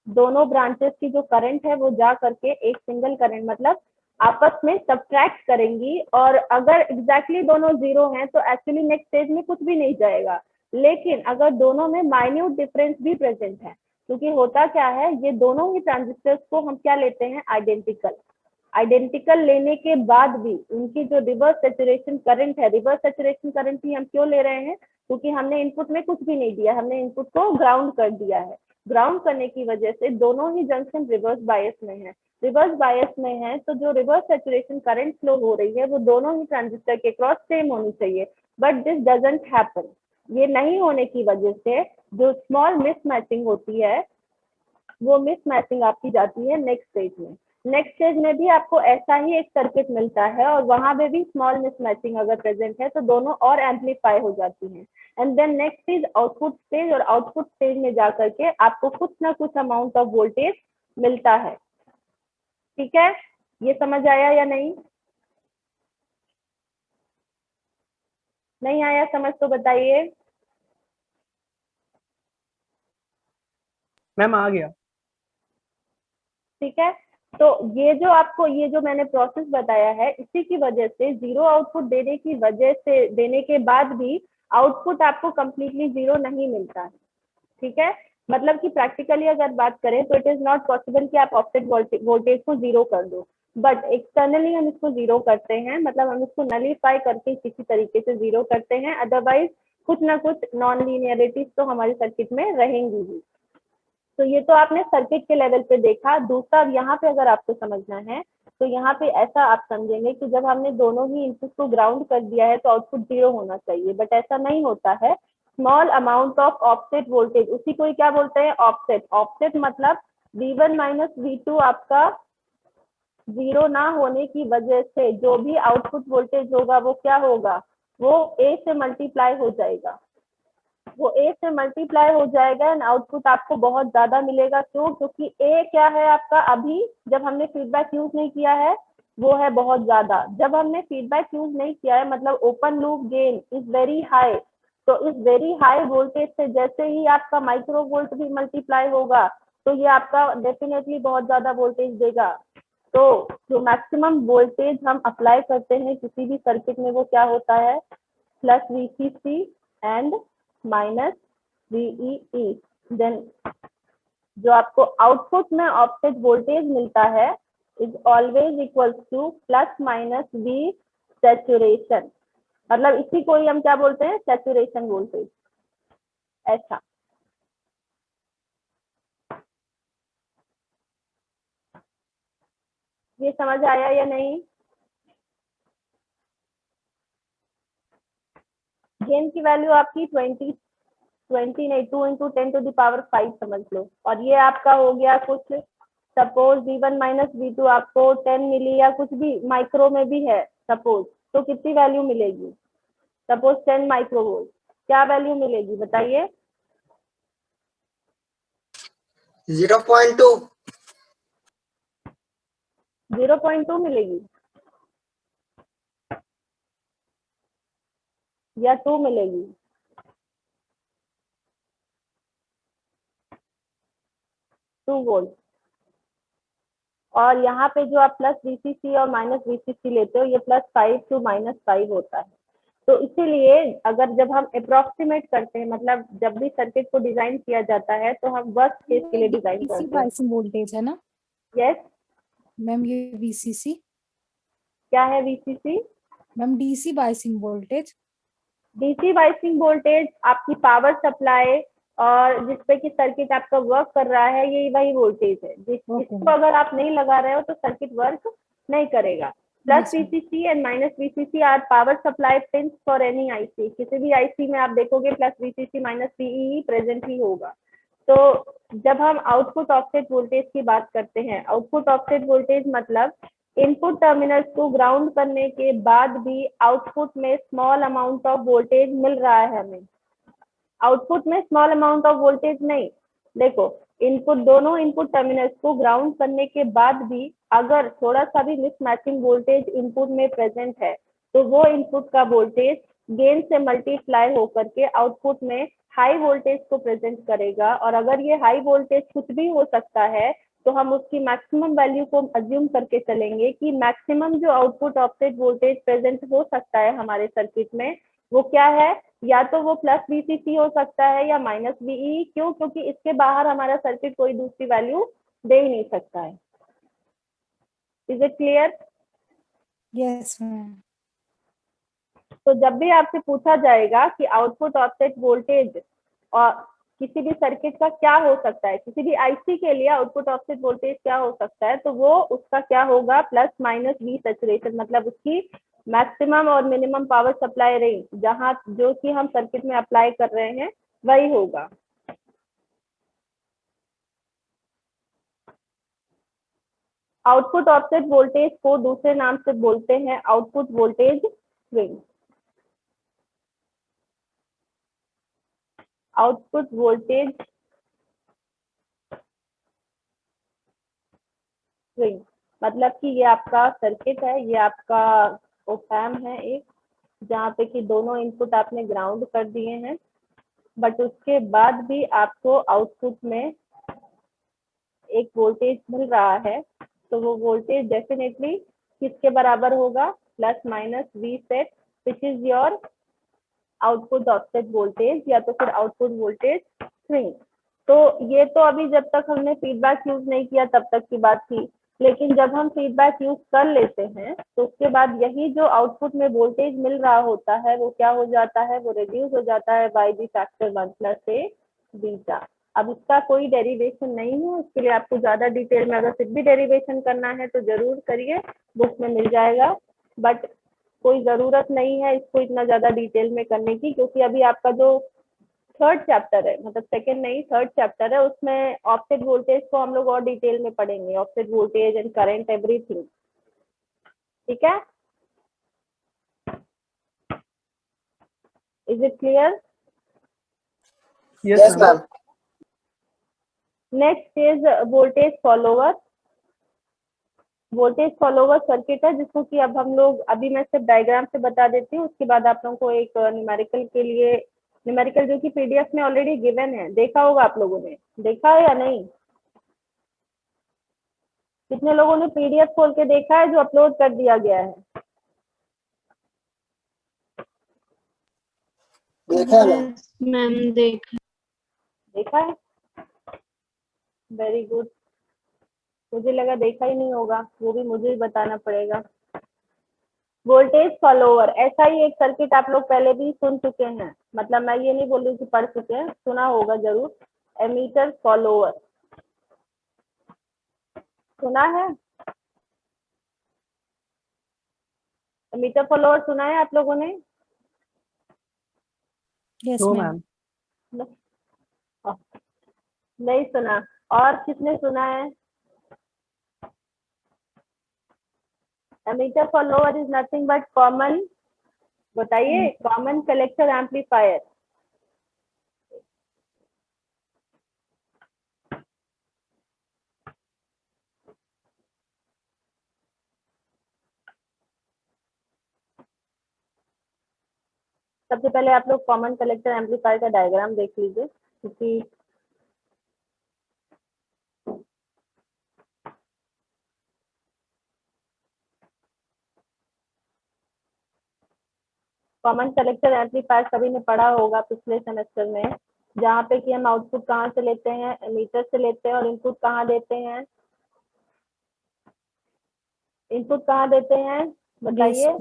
दोनों ब्रांचेस की जो करंट है वो जा करके एक सिंगल करंट मतलब आपस में सब्ट्रैक्ट करेंगी, और अगर एग्जैक्टली दोनों जीरो हैं तो एक्चुअली नेक्स्ट स्टेज में कुछ भी नहीं जाएगा, लेकिन अगर दोनों में माइन्यूट डिफरेंस भी प्रेजेंट है, क्योंकि होता क्या है, ये दोनों ही ट्रांजिस्टर्स को हम क्या लेते हैं, आइडेंटिकल। आइडेंटिकल लेने के बाद भी उनकी जो रिवर्स सैचुरेशन करंट है, रिवर्स सैचुरेशन करंट ही हम क्यों ले रहे हैं, क्योंकि हमने इनपुट में कुछ भी नहीं दिया, हमने इनपुट को ग्राउंड कर दिया है। ग्राउंड करने की वजह से दोनों ही जंक्शन रिवर्स बायस में है, रिवर्स बायस में है तो जो रिवर्स सैचुरेशन करंट फ्लो हो रही है वो दोनों ही ट्रांजिस्टर के क्रॉस सेम होनी चाहिए, बट दिस डजंट हैपन। ये नहीं होने की वजह से जो स्मॉल मिसमैचिंग होती है वो मिसमैचिंग आपकी जाती है नेक्स्ट स्टेज में। नेक्स्ट स्टेज में भी आपको ऐसा ही एक सर्किट मिलता है और वहां पे भी स्मॉल मिसमैचिंग अगर प्रेजेंट है तो दोनों और एम्पलीफाई हो जाती हैं, and then next is output stage, और आउटपुट स्टेज में जाकर के आपको कुछ ना कुछ अमाउंट ऑफ वोल्टेज मिलता है। ठीक है, ये समझ आया या नहीं, नहीं आया समझ तो बताइए। मैम आ गया। ठीक है, तो ये जो आपको ये जो मैंने प्रोसेस बताया है, इसी की वजह से जीरो आउटपुट देने की वजह से, देने के बाद भी आउटपुट आपको कंप्लीटली जीरो नहीं मिलता है। ठीक है, मतलब कि प्रैक्टिकली अगर बात करें तो इट इज नॉट पॉसिबल कि आप ऑफसेट वोल्टेज को जीरो कर दो, बट एक्सटर्नली हम इसको जीरो करते हैं, मतलब हम इसको नलीफाई करके किसी तरीके से जीरो करते हैं, अदरवाइज कुछ ना कुछ नॉन लीनियरिटीज तो हमारे सर्किट में रहेंगी ही। तो ये तो आपने सर्किट के लेवल पे देखा। दूसरा यहाँ पे अगर आपको समझना है तो यहाँ पे ऐसा आप समझेंगे कि जब हमने दोनों ही इनपुट को ग्राउंड कर दिया है तो आउटपुट जीरो होना चाहिए, बट ऐसा नहीं होता है। Small amount of offset voltage, उसी को क्या बोलते हैं, ऑफसेट। ऑफसेट मतलब V1 माइनस V2 आपका जीरो ना होने की वजह से जो भी आउटपुट वोल्टेज होगा वो क्या होगा, वो A से मल्टीप्लाई हो जाएगा, वो A से मल्टीप्लाई हो जाएगा एंड आउटपुट आपको बहुत ज्यादा मिलेगा। क्यों, क्योंकि A क्या है आपका, अभी जब हमने फीडबैक यूज नहीं किया है वो है बहुत ज्यादा, जब हमने फीडबैक यूज नहीं किया है मतलब open loop gain is very high, तो इस वेरी हाई वोल्टेज से जैसे ही आपका माइक्रो वोल्ट भी मल्टीप्लाई होगा तो ये आपका डेफिनेटली बहुत ज्यादा वोल्टेज देगा। तो जो मैक्सिमम वोल्टेज हम अप्लाई करते हैं किसी भी सर्किट में वो क्या होता है, plus VCC and minus VEE। Then जो आपको आउटपुट में ऑफसेट वोल्टेज मिलता है is always equal to plus minus V saturation, मतलब इसी को ही हम क्या बोलते हैं, सैचुरेशन वोल्टेज। ऐसा ये समझ आया या नहीं। गेन की वैल्यू आपकी 20 नहीं 2 × 10⁵ समझ लो, और ये आपका हो गया कुछ, सपोज V1 माइनस V2 आपको 10 मिली या कुछ भी माइक्रो में भी है सपोज, तो कितनी वैल्यू मिलेगी? सपोज 10 माइक्रोवोल्ट, क्या वैल्यू मिलेगी बताइए? 0.2। 0.2 मिलेगी या 2 मिलेगी? 2 वोल्ट। और यहाँ पे जो आप प्लस VCC और माइनस VCC लेते हो, ये +5 to -5 होता है। तो इसीलिए अगर जब हम अप्रोक्सीमेट करते हैं, मतलब जब भी सर्किट को डिजाइन किया जाता है तो हम वर्स्ट केस के लिए डिजाइन डीसी करते हैं। बायसिंग वोल्टेज है ना यस, मैम, ये VCC? क्या है VCC? Ma'am DC biasing voltage. DC biasing voltage आपकी पावर सप्लाई और जिसपे कि सर्किट आपका वर्क कर रहा है, ये वही वोल्टेज है। इसको अगर आप नहीं लगा रहे हो तो सर्किट वर्क नहीं करेगा। Plus VCC and minus VCC are power supply pins for any IC. किसी भी आईसी में आप देखोगे plus VCC minus VEE present ही होगा। तो जब हम आउटपुट ऑफसेट वोल्टेज की बात करते हैं, आउटपुट ऑफसेट वोल्टेज मतलब इनपुट टर्मिनल्स को ग्राउंड करने के बाद भी आउटपुट में स्मॉल अमाउंट ऑफ वोल्टेज मिल रहा है हमें। आउटपुट में स्मॉल अमाउंट ऑफ वोल्टेज नहीं, देखो इनपुट, दोनों इनपुट टर्मिनल्स को ग्राउंड करने के बाद भी अगर थोड़ा सा भी मिसमैचिंग वोल्टेज इनपुट में प्रेजेंट है तो वो इनपुट का वोल्टेज गेन से मल्टीप्लाई होकर के आउटपुट में हाई वोल्टेज को प्रेजेंट करेगा। और अगर ये हाई वोल्टेज कुछ भी हो सकता है तो हम उसकी मैक्सिमम वैल्यू को अज्यूम करके चलेंगे कि मैक्सिमम जो आउटपुट ऑफसेट वोल्टेज प्रेजेंट हो सकता है हमारे सर्किट में वो क्या है, या तो वो प्लस VCC हो सकता है या माइनस VE। क्यों? क्योंकि इसके बाहर हमारा सर्किट कोई दूसरी वैल्यू दे ही नहीं सकता है। Is it clear? Yes ma'am. तो जब भी आपसे पूछा जाएगा कि आउटपुट ऑफसेट वोल्टेज और किसी भी सर्किट का क्या हो सकता है, किसी भी आईसी के लिए आउटपुट ऑफसेट वोल्टेज क्या हो सकता है, तो वो उसका क्या होगा, प्लस माइनस V सैचुरेशन, मतलब उसकी मैक्सिमम और मिनिमम पावर सप्लाई रेंज जहां जो कि हम सर्किट में अप्लाई कर रहे हैं वही होगा। आउटपुट ऑफसेट वोल्टेज को दूसरे नाम से बोलते हैं output voltage swing. Output voltage swing मतलब कि ये आपका सर्किट है, ये आपका ऑप एम्प है एक, जहाँ पे कि दोनों इनपुट आपने ग्राउंड कर दिए हैं, बट उसके बाद भी आपको आउटपुट में एक वोल्टेज मिल रहा है। तो वो वोल्टेज डेफिनेटली किसके बराबर होगा, plus minus V set, which is your output offset voltage या तो फिर आउटपुट वोल्टेज स्विंग। तो ये तो अभी जब तक हमने फीडबैक यूज नहीं किया तब तक की बात थी, लेकिन जब हम फीडबैक यूज कर लेते हैं तो उसके बाद यही जो आउटपुट में वोल्टेज मिल रहा होता है वो क्या हो जाता है, वो रिड्यूस हो जाता है बाय द फैक्टर 1 + बीटा। अब इसका कोई डेरिवेशन नहीं है, इसके लिए आपको ज्यादा डिटेल में अगर फिर भी डेरिवेशन करना है तो जरूर करिए, बुक में मिल जाएगा, बट कोई जरूरत नहीं है इसको इतना ज्यादा डिटेल में करने की, क्योंकि अभी आपका जो थर्ड चैप्टर है, मतलब सेकंड नहीं थर्ड चैप्टर है, उसमें ऑफसेट वोल्टेज को हम लोग और डिटेल में पढ़ेंगे, offset voltage and current everything. ठीक है, is it clear? Yes ma'am. Next is voltage follower. Voltage follower circuit है जिसको कि अब हम लोग, अभी मैं सिर्फ डायग्राम से बता देती हूँ, उसके बाद आप लोगों को एक न्यूमेरिकल के लिए, न्यूमेरिकल जो कि PDF में ऑलरेडी गिवन है, देखा होगा आप लोगों ने, देखा है या नहीं? कितने लोगों ने PDF खोल के देखा है जो अपलोड कर दिया गया है? देखा है मैम देखा। देखा है, वेरी गुड। मुझे लगा देखा ही नहीं होगा, वो भी मुझे ही बताना पड़ेगा। वोल्टेज फॉलोवर ऐसा ही एक सर्किट आप लोग पहले भी सुन चुके हैं, मतलब मैं ये नहीं बोल रही कि पढ़ चुके हैं, सुना होगा जरूर। एमीटर फॉलोवर सुना है? एमीटर फॉलोवर सुना है आप लोगों ने? Yes no ma'am. मैम। नहीं सुना? और किसने सुना है? Emitter follower is nothing but common, बताइए, कॉमन कलेक्टर एम्पलीफायर। सबसे पहले आप लोग कॉमन कलेक्टर एम्पलीफायर का डायग्राम देख लीजिए, क्योंकि कॉमन कलेक्टर एम्पलीफायर सभी ने पढ़ा होगा पिछले सेमेस्टर में, जहाँ पे कि हम आउटपुट कहाँ से लेते हैं, एमीटर से लेते हैं, और इनपुट कहाँ देते हैं, इनपुट कहाँ देते हैं बताइए,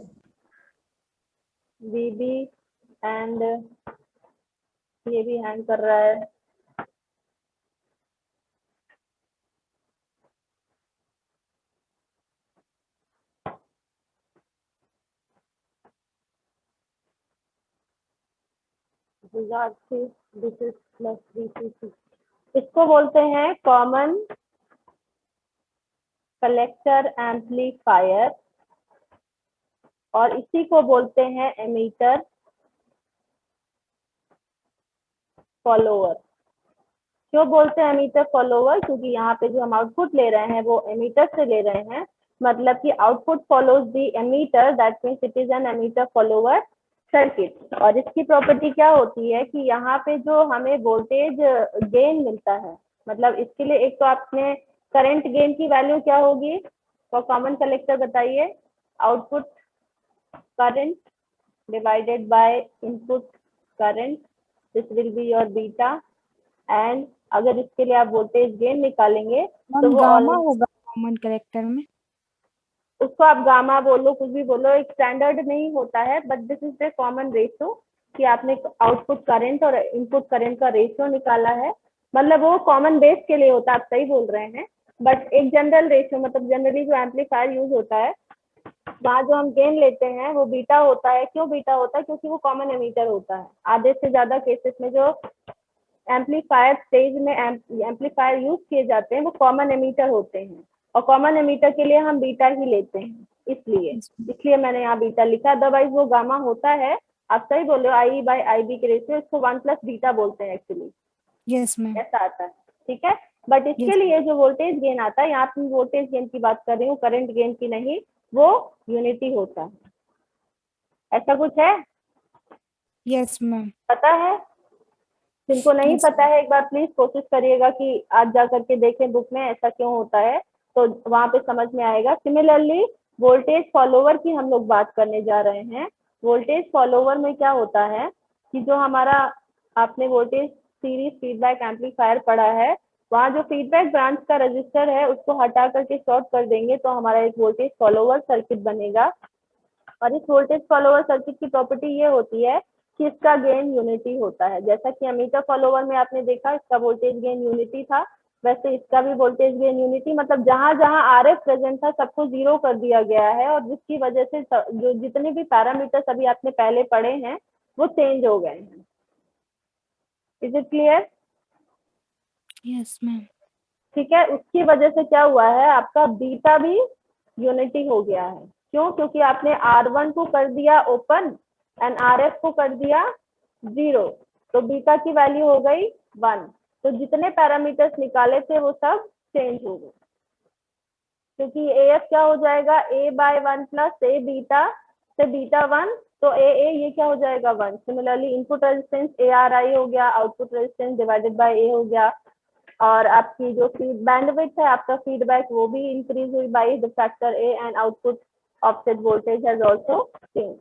वीबी एंड, ये भी हैंग कर रहा है, इसको बोलते हैं कॉमन कलेक्टर एम्पलीफायर, और इसी को बोलते हैं एमीटर फॉलोअर। क्यों बोलते हैं एमीटर फॉलोअर? क्योंकि यहाँ पे जो हम आउटपुट ले रहे हैं वो एमीटर से ले रहे हैं, मतलब कि output follows the emitter, that means it is an emitter follower circuit. और इसकी प्रॉपर्टी क्या होती है कि यहाँ पे जो हमें वोल्टेज गेन मिलता है, मतलब इसके लिए एक तो आपने करंट गेन की वैल्यू क्या होगी फॉर कॉमन कलेक्टर बताइए, output current divided by input current, this will be your beta, and अगर इसके लिए आप वोल्टेज गेन निकालेंगे तो वो गामा होगा कॉमन कलेक्टर में, उसको आप गामा बोलो, कुछ भी बोलो, एक स्टैंडर्ड नहीं होता है, but this is the common ratio कि आपने आउटपुट करंट और इनपुट करंट का रेशियो निकाला है, मतलब वो कॉमन बेस के लिए होता है, आप सही बोल रहे हैं, बट एक जनरल रेशियो, मतलब जनरली जो एम्पलीफायर यूज होता है वहाँ जो हम गेन लेते हैं वो बीटा होता है। क्यों बीटा होता है? क्योंकि वो कॉमन एमीटर होता है। आधे से ज्यादा केसेस में जो एम्पलीफायर स्टेज में एम्पलीफायर यूज किए जाते हैं वो कॉमन एमीटर होते हैं, और कॉमन एमीटर के लिए हम बीटा ही लेते हैं, इसलिए मैंने यहाँ बीटा लिखा, अदरवाइज वो गामा होता है। आप सही बोल रहे हो, आई बाई आई बी के रेशियो, इसको 1 प्लस बीटा बोलते हैं एक्चुअली, यस मैम, ऐसा आता है, ठीक है। बट इसके लिए जो वोल्टेज गेन आता है, यहाँ पे वोल्टेज गेन की बात कर रही हूँ, करंट गेन की नहीं, वो यूनिटी होता है। ऐसा कुछ है? यस मैम, पता है? जिनको नहीं Yes, पता है एक बार प्लीज कोशिश करिएगा कि आज जा करके देखें बुक में ऐसा क्यों होता है, तो वहां पे समझ में आएगा। सिमिलरली वोल्टेज फॉलोवर की हम लोग बात करने जा रहे हैं। वोल्टेज फॉलोवर में क्या होता है कि जो हमारा, आपने वोल्टेज सीरीज फीडबैक एम्पलीफायर पढ़ा है, वहाँ जो फीडबैक ब्रांच का रजिस्टर है उसको हटा करके शॉर्ट कर देंगे तो हमारा एक वोल्टेज फॉलोवर सर्किट बनेगा। और इस वोल्टेज फॉलोवर सर्किट की प्रॉपर्टी ये होती है कि इसका गेन यूनिटी होता है। जैसा कि एमीटर फॉलोवर में आपने देखा इसका वोल्टेज गेन यूनिटी था, वैसे इसका भी वोल्टेज गेन यूनिटी, मतलब जहां जहां आरएफ प्रेजेंट था सबको जीरो कर दिया गया है, और जिसकी वजह से जो जितने भी पैरामीटर अभी आपने पहले पढ़े हैं वो चेंज हो गए हैं। Is it clear? Yes ma'am, ठीक है। उसकी वजह से क्या हुआ है, आपका बीटा भी यूनिटी हो गया है। क्यों? क्योंकि आपने R1 को कर दिया ओपन एंड RF को कर दिया 0, तो बीटा की वैल्यू हो गई 1, तो जितने पैरामीटर्स निकाले थे वो सब चेंज हो गए, क्योंकि AF क्या हो जाएगा, A by 1 plus A beta से बीटा 1, तो AA ये क्या हो जाएगा 1। सिमिलरली इनपुट रेजिस्टेंस ARI हो गया, output resistance divided by A हो गया, और आपकी जो फीड बैंडविड्थ है आपका फीडबैक वो भी इंक्रीज हुई by the factor A, and output offset voltage has also change.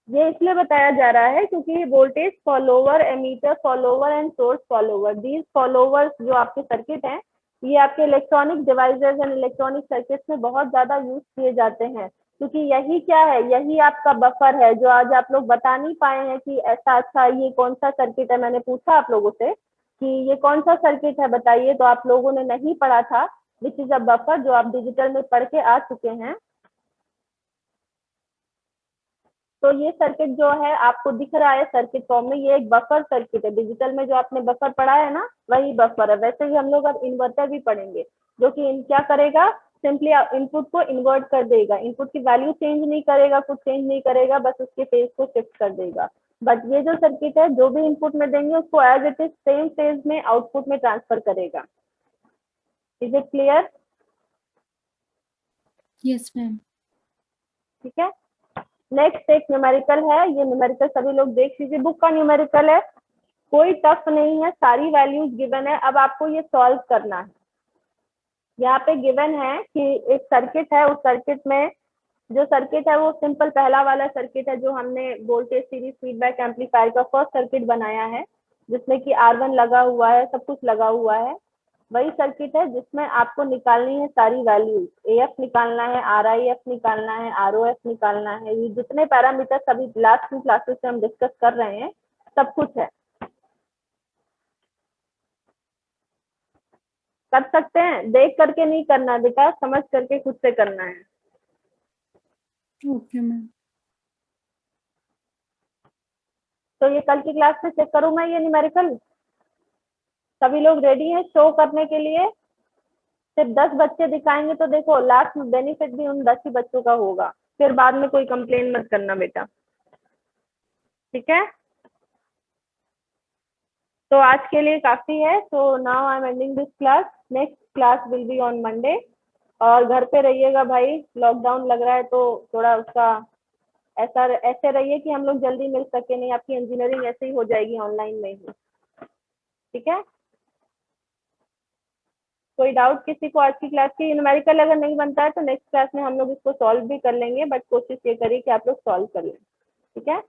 ये इसलिए बताया जा रहा है क्योंकि voltage follower, emitter follower and source follower, these followers जो आपके सर्किट हैं ये आपके electronic devices and electronic circuits में बहुत ज्यादा यूज किए जाते हैं, क्योंकि यही क्या है, यही आपका बफर है जो आज आप लोग बता नहीं पाए हैं कि ऐसा अच्छा ये कौन सा सर्किट है। मैंने पूछा आप लोगों से कि ये कौन सा सर्किट है बताइए, तो आप लोगों ने नहीं पढ़ा था, विच इज अ बफर, जो आप डिजिटल में पढ़ के आ चुके हैं। तो ये सर्किट जो है आपको दिख रहा है सर्किट फॉर्म में, ये एक बफर सर्किट है। डिजिटल में जो आपने बफर पढ़ा है ना वही बफर है। वैसे ही हम लोग अब इन्वर्टर भी पढ़ेंगे जो कि क्या करेगा, सिंपली इनपुट को इन्वर्ट कर देगा, इनपुट की वैल्यू चेंज नहीं करेगा, कुछ चेंज नहीं करेगा, बस उसके फेज को शिफ्ट कर देगा। बट ये जो सर्किट है जो भी इनपुट में देंगे उसको as it is same phase में आउटपुट में ट्रांसफर करेगा। Is it clear? Yes ma'am. ठीक है, नेक्स्ट एक न्यूमेरिकल है, ये न्यूमेरिकल सभी लोग देख लीजिए, बुक का न्यूमेरिकल है, कोई टफ नहीं है, सारी वैल्यूज गिवन है। अब आपको ये सॉल्व करना है। यहाँ पे गिवन है कि एक सर्किट है, उस सर्किट में जो सर्किट है वो सिंपल पहला वाला सर्किट है जो हमने वोल्टेज सीरीज फीडबैक एम्पलीफायर का फर्स्ट सर्किट बनाया है, जिसमें कि R1 लगा हुआ है, सब कुछ लगा हुआ है। वही सर्किट है जिसमें आपको निकालनी है सारी वैल्यूज, AF निकालना है, RIF निकालना है, ROF निकालना है, ये जितने पैरामीटर सभी लास्ट 2 क्लासेस से हम डिस्कस कर रहे हैं सब कुछ है। कर सकते हैं, देख करके नहीं करना है बेटा, समझ करके खुद से करना है। Okay ma'am. तो ये कल की क्लास में चेक करूँ मैं ये न्यूमेरिकल? सभी लोग रेडी हैं शो करने के लिए? सिर्फ 10 बच्चे दिखाएंगे तो देखो लास्ट में बेनिफिट भी उन 10 ही बच्चों का होगा, फिर बाद में कोई कंप्लेन मत करना बेटा, ठीक है? तो आज के लिए काफी है। So now I am ending this class, next class will be on Monday. और घर पे रहिएगा भाई, लॉकडाउन लग रहा है तो थोड़ा उसका ऐसे रहिए कि हम लोग जल्दी मिल सके, नहीं आपकी इंजीनियरिंग ऐसे ही हो जाएगी ऑनलाइन में ही, ठीक है? कोई डाउट किसी को आज की क्लास की? न्यूमेरिकल अगर नहीं बनता है तो नेक्स्ट क्लास में हम लोग इसको सॉल्व भी कर लेंगे, बट कोशिश ये करिए कि आप लोग सॉल्व कर लें, ठीक है?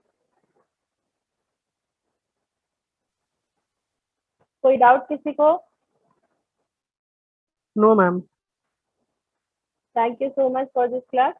कोई डाउट किसी को? No ma'am. Thank you so much for this class.